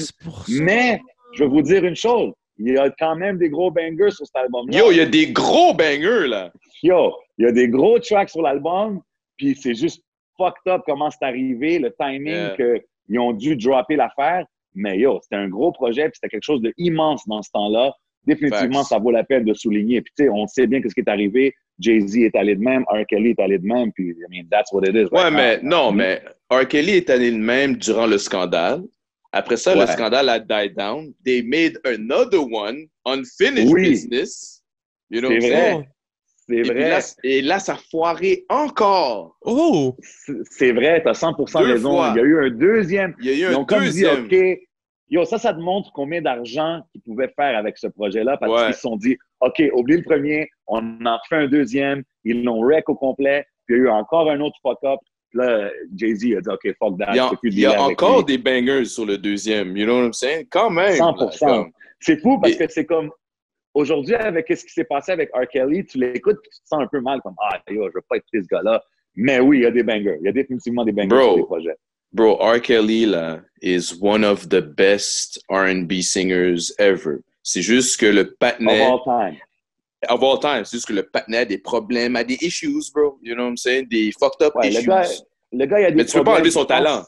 Mais, je vais vous dire une chose, il y a quand même des gros bangers sur cet album-là. Yo, il y a des gros bangers, là! Yo, il y a des gros tracks sur l'album, puis c'est juste fucked up comment c'est arrivé, le timing qu'ils ont dû dropper l'affaire. Mais yo, c'était un gros projet, puis c'était quelque chose d'immense dans ce temps-là. Définitivement, ça vaut la peine de souligner. Puis tu sais, on sait bien ce qui est arrivé. Jay-Z est allé de même, R. Kelly est allé de même, puis I mean, that's what it is. Ouais, mais mais R. Kelly est allé de même durant le scandale. Après ça, le scandale a died down. They made another one, Unfinished Business. You know what I'm saying? C'est vrai. Et là, ça a foiré encore. Oh! C'est vrai, t'as 100% raison. Fois. Il y a eu un deuxième. Il y a eu un Dit, deuxième. OK, yo, ça te montre combien d'argent ils pouvaient faire avec ce projet-là parce qu'ils se sont dit, OK, oublie le premier, on en refait un deuxième. Ils l'ont wreck au complet. Puis il y a eu encore un autre fuck-up. Là, Jay-Z a dit, OK, fuck that. Il y a encore des bangers sur le deuxième. You know what I'm saying? Quand même. 100%. Là, c'est fou parce que c'est comme, aujourd'hui, avec ce qui s'est passé avec R. Kelly, tu l'écoutes et tu te sens un peu mal comme, yo, je veux pas être ce gars-là. Mais oui, il y a des bangers. Il y a définitivement des bangers sur les projets. Bro, R. Kelly, là, is one of the best R&B singers ever. C'est juste que le patinet... Of all time. Of all time. C'est juste que le patinet a des problèmes, a des issues, bro. You know what I'm saying? Des fucked up issues. Le gars, il a des problèmes. Mais tu peux pas enlever son talent.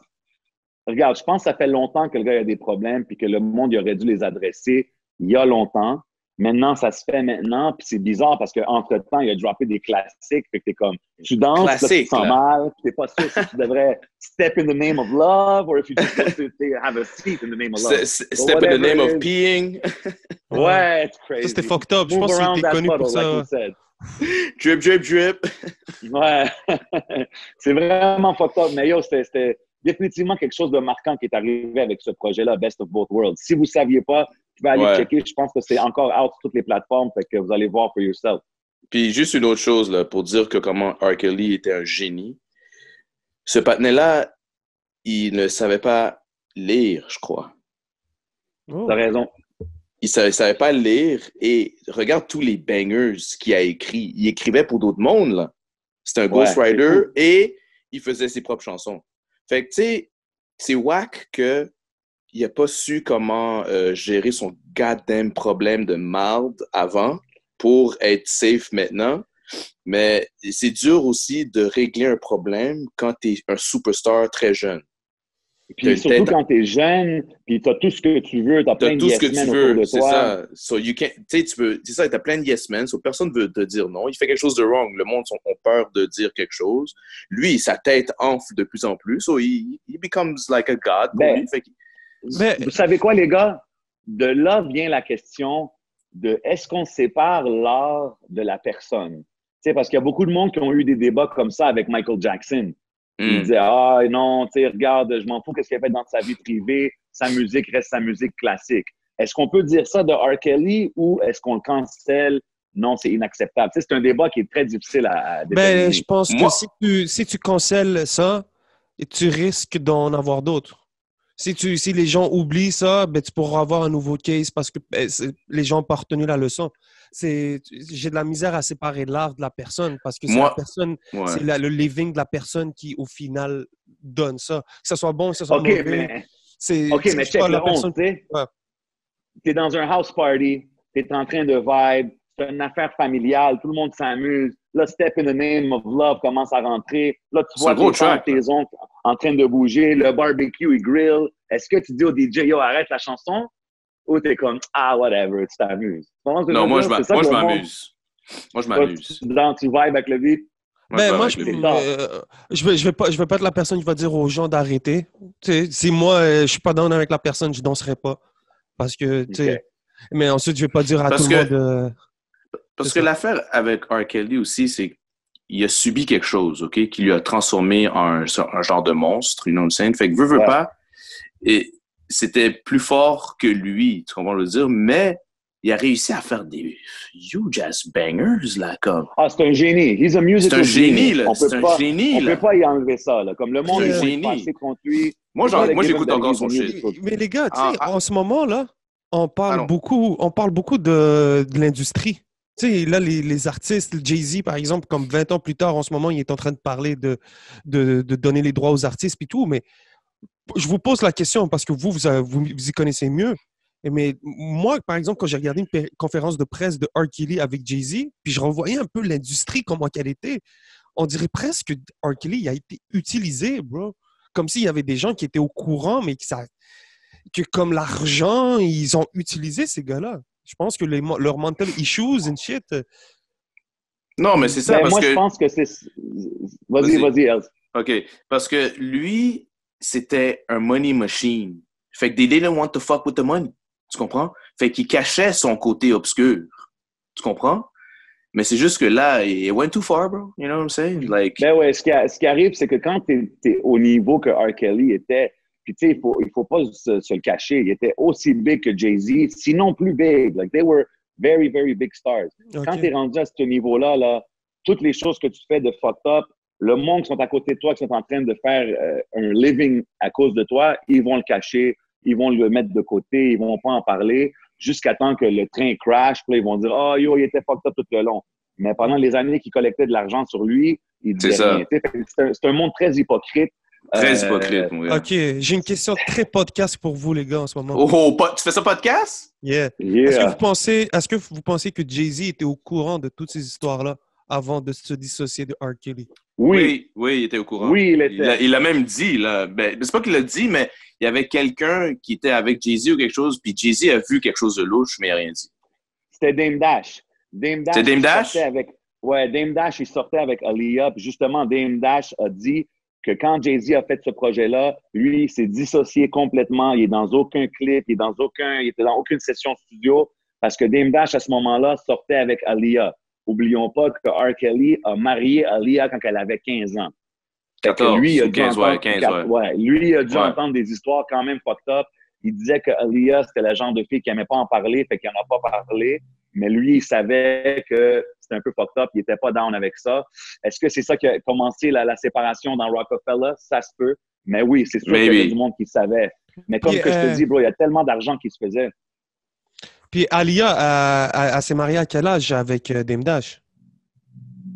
Regarde, je pense que ça fait longtemps que le gars a des problèmes puis que le monde il aurait dû les adresser il y a longtemps. Maintenant, ça se fait maintenant, puis c'est bizarre parce qu'entre-temps, il a droppé des classiques, fait que t'es comme, tu danses, là, tu te sens mal, puis t'es pas sûr si tu devrais step in the name of love, or if you just want to have a seat in the name of love. Step in the name of peeing. Ouais, it's crazy. Ça, c'était fucked up. Je pense que c'était connu pour ça. Drip, drip, drip. Ouais. C'est vraiment fucked up, mais yo, c'était définitivement quelque chose de marquant qui est arrivé avec ce projet-là, Best of Both Worlds. Si vous ne saviez pas, tu vas aller checker. Je pense que c'est encore out sur toutes les plateformes, fait que vous allez voir for yourself. Puis juste une autre chose, là, pour dire que comment R. Kelly était un génie. Ce patinet-là, il ne savait pas lire, je crois. Oh. T'as raison. Il savait pas lire et regarde tous les bangers qu'il a écrits. Il écrivait pour d'autres mondes, là. C'était un ghostwriter et il faisait ses propres chansons. Fait que, tu sais, c'est whack que il n'a pas su comment gérer son goddamn problème de marde avant pour être safe maintenant. Mais c'est dur aussi de régler un problème quand tu es un superstar très jeune. Puis surtout quand tu es jeune, puis tu as tout ce que tu veux, tu as plein de yes men autour de toi. C'est ça. So you can't, c'est ça, tu as plein de yes men, so personne ne veut te dire non. Il fait quelque chose de wrong. Le monde a peur de dire quelque chose. Lui, sa tête enfle de plus en plus. So he becomes like a god. Mais vous savez quoi, les gars? De là vient la question de est-ce qu'on sépare l'art de la personne? Tu sais, parce qu'il y a beaucoup de monde qui ont eu des débats comme ça avec Michael Jackson. Il disait, non, tu sais, regarde, je m'en fous qu'est-ce qu'il a fait dans sa vie privée, sa musique reste sa musique classique. Est-ce qu'on peut dire ça de R. Kelly ou est-ce qu'on le cancelle? Non, c'est inacceptable. Tu sais, c'est un débat qui est très difficile à déterminer. Ben, je pense que si tu cancelles ça, tu risques d'en avoir d'autres. Si les gens oublient ça, ben, tu pourras avoir un nouveau case parce que les gens n'ont pas retenu la leçon. J'ai de la misère à séparer l'art de la personne parce que c'est la personne, c'est le living de la personne qui, au final, donne ça. Que ce soit bon, que ce soit mauvais. Mais check la personne. T'es dans un house party, t'es en train de vibe, c'est une affaire familiale, tout le monde s'amuse. Là, Step in the Name of Love commence à rentrer. Là, tu vois tes oncles en train de bouger, le barbecue, il grill. Est-ce que tu dis au DJ, yo, arrête la chanson? Ou t'es comme, whatever, tu t'amuses? Non, moi, je m'amuse. Moi, je m'amuse. Tu vibes avec le beat? Moi, je vais pas être la personne qui va dire aux gens d'arrêter. Si moi, je suis pas down avec la personne, je danserai pas. Parce que, mais ensuite, je vais pas dire à tout le monde... Parce que l'affaire avec R. Kelly aussi, c'est qu'il a subi quelque chose, OK, qui lui a transformé en un genre de monstre, une autre scène. Fait que veut pas, et c'était plus fort que lui, tu comprends le dire, mais il a réussi à faire des huge ass bangers, là, comme. Ah, c'est un génie. He's a musical C'est un génie, là. C'est un génie, là. On peut pas y enlever ça, là. Comme le monde est passé contre lui. Moi, j'écoute encore son shit. Mais les gars, tu sais, en ce moment, là, on parle beaucoup de l'industrie. Tu sais, là, les artistes, Jay-Z, par exemple, comme 20 ans plus tard, en ce moment, il est en train de parler de donner les droits aux artistes et tout, mais je vous pose la question parce que vous y connaissez mieux. Mais moi, par exemple, quand j'ai regardé une conférence de presse de R. Kelly avec Jay-Z, puis je revoyais un peu l'industrie, comment qu'elle était, on dirait presque que R. Kelly a été utilisé, bro. Comme s'il y avait des gens qui étaient au courant, mais que comme l'argent, ils ont utilisé ces gars-là. Je pense que leurs mental issues and shit. Non, mais c'est ça, parce moi, que... je pense que c'est... Vas-y, Els. OK, parce que lui, c'était un money machine. Fait que they didn't want to fuck with the money. Tu comprends? Fait qu'il cachait son côté obscur. Tu comprends? Mais c'est juste que là, it went too far, bro. You know what I'm saying? Like... Ben ouais, ce qui arrive, c'est que quand t'es au niveau que R. Kelly était, puis tu sais, il faut pas se le cacher, il était aussi big que Jay-Z, sinon plus big. Like, they were very, very big stars. Okay. Quand t'es rendu à ce niveau-là, là, toutes les choses que tu fais de fucked up, le monde qui sont à côté de toi, qui sont en train de faire un living à cause de toi, ils vont le cacher, ils vont le mettre de côté, ils vont pas en parler jusqu'à temps que le train crash, puis là, ils vont dire « Ah, yo, il était fucked up tout le long ». Mais pendant les années qu'ils collectaient de l'argent sur lui, il disait rien. C'est un monde très hypocrite. Très hypocrite, oui. OK, j'ai une question très podcast pour vous, les gars, en ce moment. Tu fais ça podcast? Yeah. Est-ce que vous pensez que Jay-Z était au courant de toutes ces histoires-là avant de se dissocier de R. Kelly? Oui, il était au courant. Oui, il était. Il l'a même dit, là. Ben, c'est pas qu'il l'a dit, mais il y avait quelqu'un qui était avec Jay-Z ou quelque chose, puis Jay-Z a vu quelque chose de louche, mais il n'a rien dit. C'était Dame Dash. C'était Dame Dash? Dame Dash, il sortait avec Aaliyah. Puis justement, Dame Dash a dit que quand Jay-Z a fait ce projet-là, lui, il s'est dissocié complètement. Il est dans aucun clip, il était dans aucune session studio parce que Dame Dash, à ce moment-là, sortait avec Aaliyah. Oublions pas que R. Kelly a marié Aaliyah quand elle avait 15 ans. 14 lui, ou 15, lui, il a dû entendre des histoires quand même fucked up. Il disait que Aaliyah, c'était le genre de fille qui n'aimait pas en parler, fait qu'il n'en a pas parlé. Mais lui, il savait que c'était un peu fucked up, il n'était pas down avec ça. Est-ce que c'est ça qui a commencé la séparation dans Rockefeller? Ça se peut. Mais oui, c'est sûr qu'il y avait du monde qui savait. Mais comme que je te dis, bro, il y a tellement d'argent qui se faisait. Puis Aaliyah, elle s'est mariée à quel âge avec Dame Dash?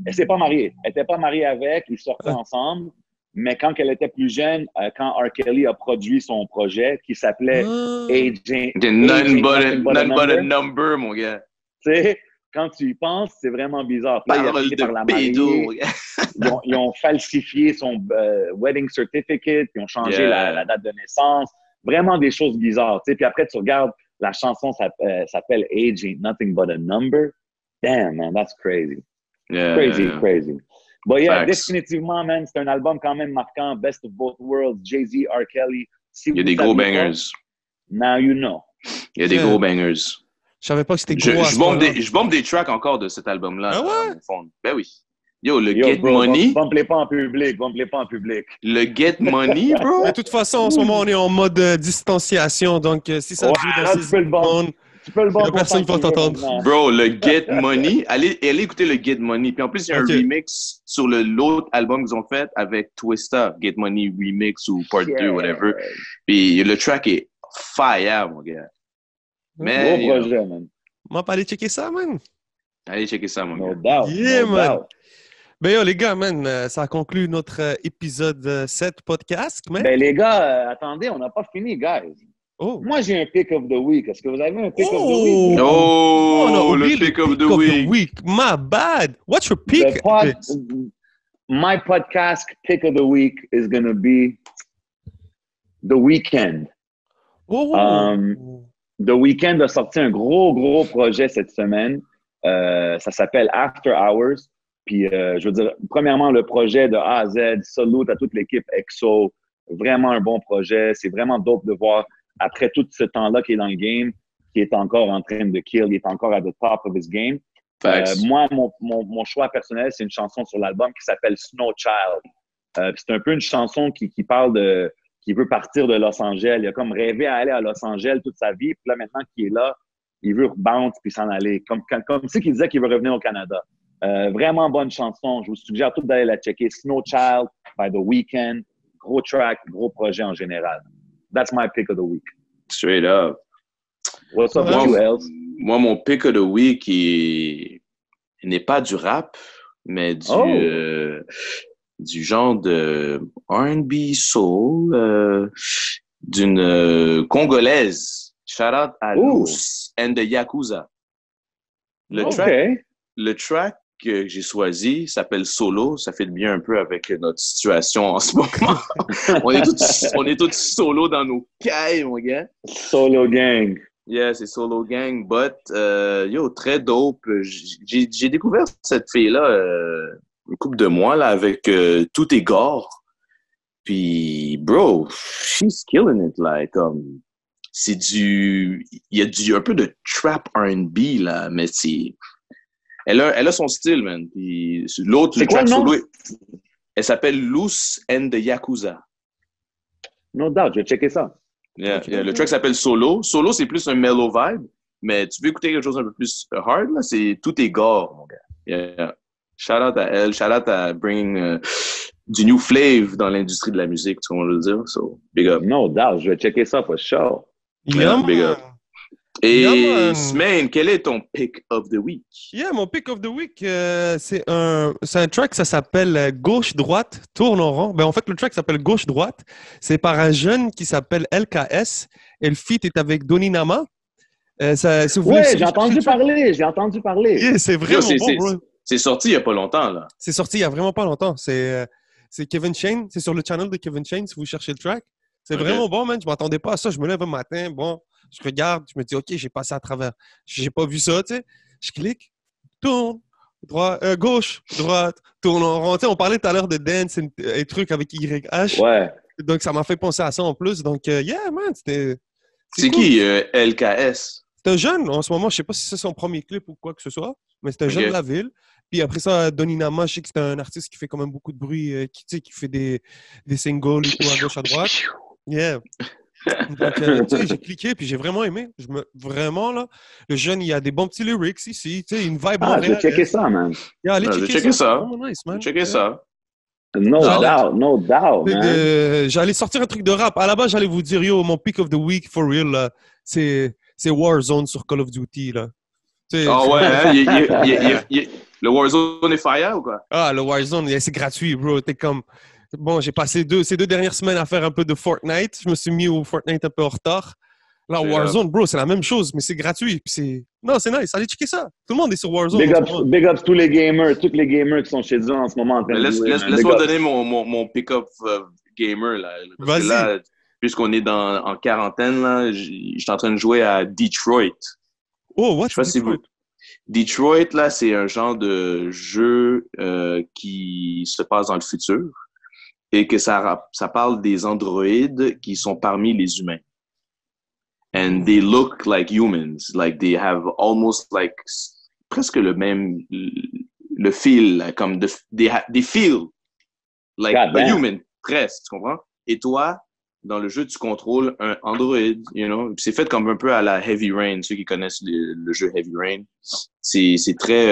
Elle s'est pas mariée. Elle n'était pas mariée avec, ils sortaient ensemble. Mais quand elle était plus jeune, quand R. Kelly a produit son projet qui s'appelait Aging. None but a number, mon gars. Tu sais, quand tu y penses, c'est vraiment bizarre. Là, Parole de pédo. Ils ont falsifié son wedding certificate, ils ont changé la date de naissance. Vraiment des choses bizarres. Tu sais. Puis après, tu regardes, la chanson s'appelle Age Ain't Nothing But a Number. Damn, man, that's crazy. Crazy. But yeah, définitivement, man, c'est un album quand même marquant. Best of Both Worlds, Jay-Z, R. Kelly. Il y a des gros bangers. Now you know. Il y a des gros bangers. Je savais pas que c'était gros. Je bombe des tracks encore de cet album-là. Ah ouais? Ben oui. Yo, Get Money. Bombe-les pas en public. Le Get Money, bro. De toute façon, en ce moment, on est en mode distanciation. Donc, si ça joue dans ces zones, personne ne va t'entendre. Bro, le Get Money. Allez écouter le Get Money. Puis en plus, il y a un remix sur l'autre album qu'ils ont fait avec Twista. Get Money Remix ou Part 2, whatever. Puis le track est fire, mon gars. Mais, gros projet, man. On va pas aller checker ça, man. Allez checker ça, mon gars. No doubt. Yeah, man. Ben yo, les gars, man, ça conclut notre épisode 7 podcast. Man. Ben les gars, attendez, on n'a pas fini, guys. Oh. Moi, j'ai un pick of the week. Est-ce que vous avez un pick of the week? Oh, le pick of the week. My bad. What's your pick? My podcast pick of the week is going to be The Weeknd. The Weeknd a sorti un gros projet cette semaine. Ça s'appelle After Hours. Puis, je veux dire, premièrement, le projet de A à Z, salute à toute l'équipe EXO. Vraiment un bon projet. C'est vraiment dope de voir, après tout ce temps-là qu'il est dans le game, qu'il est encore en train de kill, il est encore à the top of his game. Moi, mon choix personnel, c'est une chanson sur l'album qui s'appelle Snow Child. C'est un peu une chanson qui parle de... qui veut partir de Los Angeles. Il a comme rêvé à aller à Los Angeles toute sa vie. Puis là, maintenant qu'il est là, il veut bounce puis s'en aller. Comme si qu'il disait qu'il veut revenir au Canada. Vraiment bonne chanson. Je vous suggère tout d'aller la checker. Snow Child by The Weeknd. Gros track, gros projet en général. That's my pick of the week. Straight up. What's up with you, Els? Moi, mon pick of the week n'est pas du rap, mais du genre de R&B soul d'une Congolaise. Shout out à Loose and the Yakuza. Le track que j'ai choisi s'appelle Solo. Ça fait bien un peu avec notre situation en ce moment. on est tous solo dans nos cailles, mon gars. Solo gang. Yeah, c'est Solo gang. But, très dope. J'ai découvert cette fille-là une couple de mois là, avec Tout est gore. Puis, bro, she's killing it. Like, il y a un peu de trap R&B, là, mais c'est... Elle a son style, man. Puis l'autre, c'est quoi le nom? Solo, elle s'appelle Loose and the Yakuza. No doubt, je vais checker ça. Yeah. Le track s'appelle Solo. Solo, c'est plus un mellow vibe, mais tu veux écouter quelque chose un peu plus hard, là, c'est Tout est gore, mon gars. Yeah. Shout out à elle, shout out à bring du new flavor dans l'industrie de la musique, tu vois ce que je veux dire? So, big up. No doubt, je vais checker ça for sure. Yeah, big up. Et Smaine, quel est ton pick of the week? Yeah, mon pick of the week, c'est un track, ça s'appelle Gauche-Droite, tourne en rond. Ben, en fait, le track s'appelle Gauche-Droite. C'est par un jeune qui s'appelle LKS. Et le feat est avec Donny Nama. Ouais, j'ai entendu parler. Yeah, c'est vraiment bon, bro. C'est sorti il n'y a pas longtemps, là. C'est sorti il n'y a vraiment pas longtemps. C'est Kevin Shane. C'est sur le channel de Kevin Shane, si vous cherchez le track. C'est vraiment bon, man. Je ne m'attendais pas à ça. Je me lève un matin, bon... Je regarde, je me dis, OK, j'ai passé à travers. J'ai pas vu ça, tu sais. Je clique, tourne, gauche, droite, tourne en rond. Tu sais, on parlait tout à l'heure de dance et trucs avec YH. Ouais. Donc, ça m'a fait penser à ça en plus. Donc, yeah, man, c'était... C'est cool. Qui, LKS? C'est un jeune, en ce moment, je sais pas si c'est son premier clip ou quoi que ce soit, mais c'est un jeune de la ville. Puis après ça, Donny Nama, je sais que c'est un artiste qui fait quand même beaucoup de bruit, qui fait des singles et tout à gauche, à droite. Yeah. Donc, tu sais, j'ai cliqué puis j'ai vraiment aimé. Vraiment, là, le jeune, il a des bons petits lyrics ici. Tu sais, une vibe. Je vais checker ça, man. Yeah, allez checker ça. Oh, nice, man. Checker ça. No doubt, man. J'allais sortir un truc de rap. À la base, j'allais vous dire, yo, mon pick of the week, for real, là, c'est Warzone sur Call of Duty, là. Le Warzone est fire ou quoi? Ah, le Warzone, c'est gratuit, bro. T'es comme... Bon, j'ai passé ces 2 dernières semaines à faire un peu de Fortnite. Je me suis mis au Fortnite un peu en retard. Là, Warzone, bro, c'est la même chose, mais c'est gratuit. Puis non, c'est nice. Allez checker ça. Tout le monde est sur Warzone. Big ups tous les gamers qui sont chez eux en ce moment en train de jouer. Laisse-moi donner mon pick-up gamer. Là. Parce que là, puisqu'on est en quarantaine, là, je suis en train de jouer à Detroit. Oh, what? Je sais pas si vous... Detroit, là, c'est un genre de jeu qui se passe dans le futur. Et que ça parle des androïdes qui sont parmi les humains. And they look like humans. Like they have almost like presque le feel, comme they feel like a human, presque, tu comprends? Et toi, dans le jeu, tu contrôles un androïde, you know? C'est fait comme un peu à la Heavy Rain, ceux qui connaissent le jeu Heavy Rain. C'est très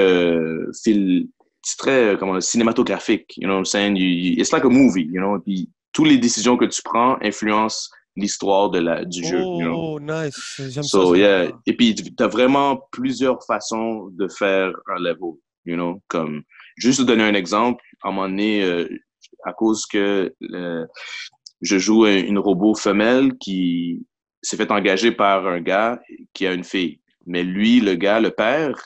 c'est très cinématographique, you know what I'm saying? It's like a movie, you know? Puis, toutes les décisions que tu prends influencent l'histoire du jeu, you know? Oh, nice. J'aime ça. Yeah. Et puis, tu as vraiment plusieurs façons de faire un level, you know? Comme, juste te donner un exemple, à un moment donné, à cause que je joue une robot femelle qui s'est fait engager par un gars qui a une fille. Mais lui, le gars, le père,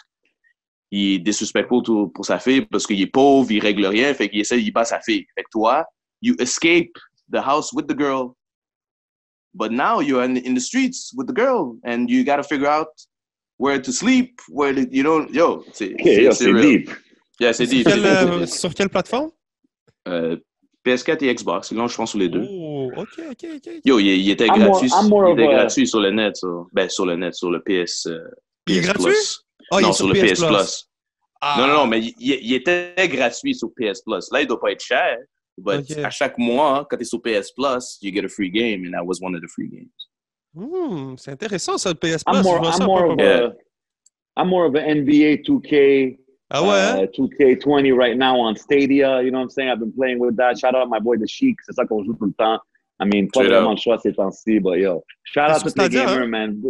il est disrespectful pour sa fille parce qu'il est pauvre, il règle rien, fait qu'il essaie, il bat sa fille. Fait que toi, you escape the house with the girl, but now you're in the streets with the girl, and you gotta figure out where to sleep, c'est deep. Yeah, c'est deep. Sur quelle plateforme? PS4 et Xbox. Là, je pense sur les deux. Oh, OK. Yo, il était gratuit. Il était gratuit sur le net. Sur le net, sur le PS, il est PS gratuit? Plus. Non, sur le PS Plus. Non, mais il était gratuit sur PS Plus. Là, il doit pas être cher. But à chaque mois, quand tu es sur PS Plus, you get a free game, and that was one of the free games. C'est intéressant, ça, le PS Plus. I'm more of an NBA 2K. 2K20 right now on Stadia. You know what I'm saying? I've been playing with that. Shout out my boy The Sheik. C'est ça qu'on joue tout le temps. I mean, pas vraiment le choix ces temps-ci, but yo. Shout out to the gamer, man.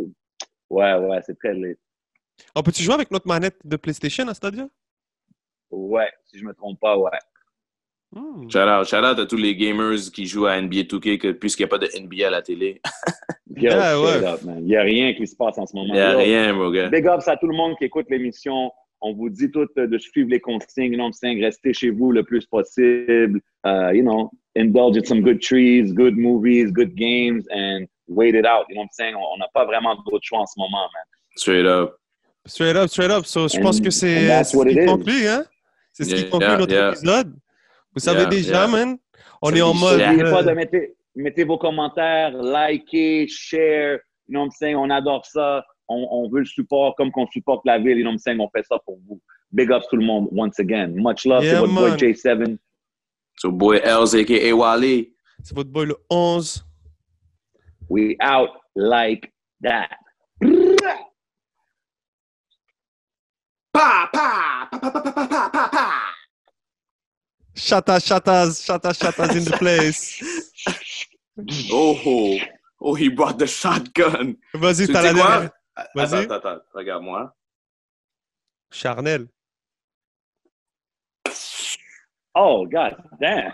Ouais, c'est très lit. On peut-tu jouer avec notre manette de PlayStation à Stadia? Ouais, si je me trompe pas, ouais. Shout out à tous les gamers qui jouent à NBA 2K puisqu'il n'y a pas de NBA à la télé. Yo, straight up, man. Il n'y a rien qui se passe en ce moment. Il n'y a rien, mon gars. Big ups à tout le monde qui écoute l'émission. On vous dit tout de suivre les consignes, you know what I'm saying? Restez chez vous le plus possible. You know, indulge in some good trees, good movies, good games, and wait it out. You know what I'm saying? On n'a pas vraiment d'autre choix en ce moment, man. Straight up. So, je pense que c'est ce qui conclut, hein? C'est ce qui conclut notre épisode. Vous savez déjà, man. On est en mode... N'oubliez pas de mettez vos commentaires, likez, share. You know what I'm saying? On adore ça. On veut le support comme qu'on supporte la ville. You know what I'm saying? On fait ça pour vous. Big ups tout le monde, once again. Much love to votre boy J7. So boy Els, a.k.a. Wally. C'est votre boy le 11. We out like that. Pa, pa, pa, pa, pa, pa, pa, pa, pa. Shatas in the place. Oh, he brought the shotgun. Vas-y, t'as la dernière. Vas-y. Attends, regarde-moi. Charnel. Oh, god damn.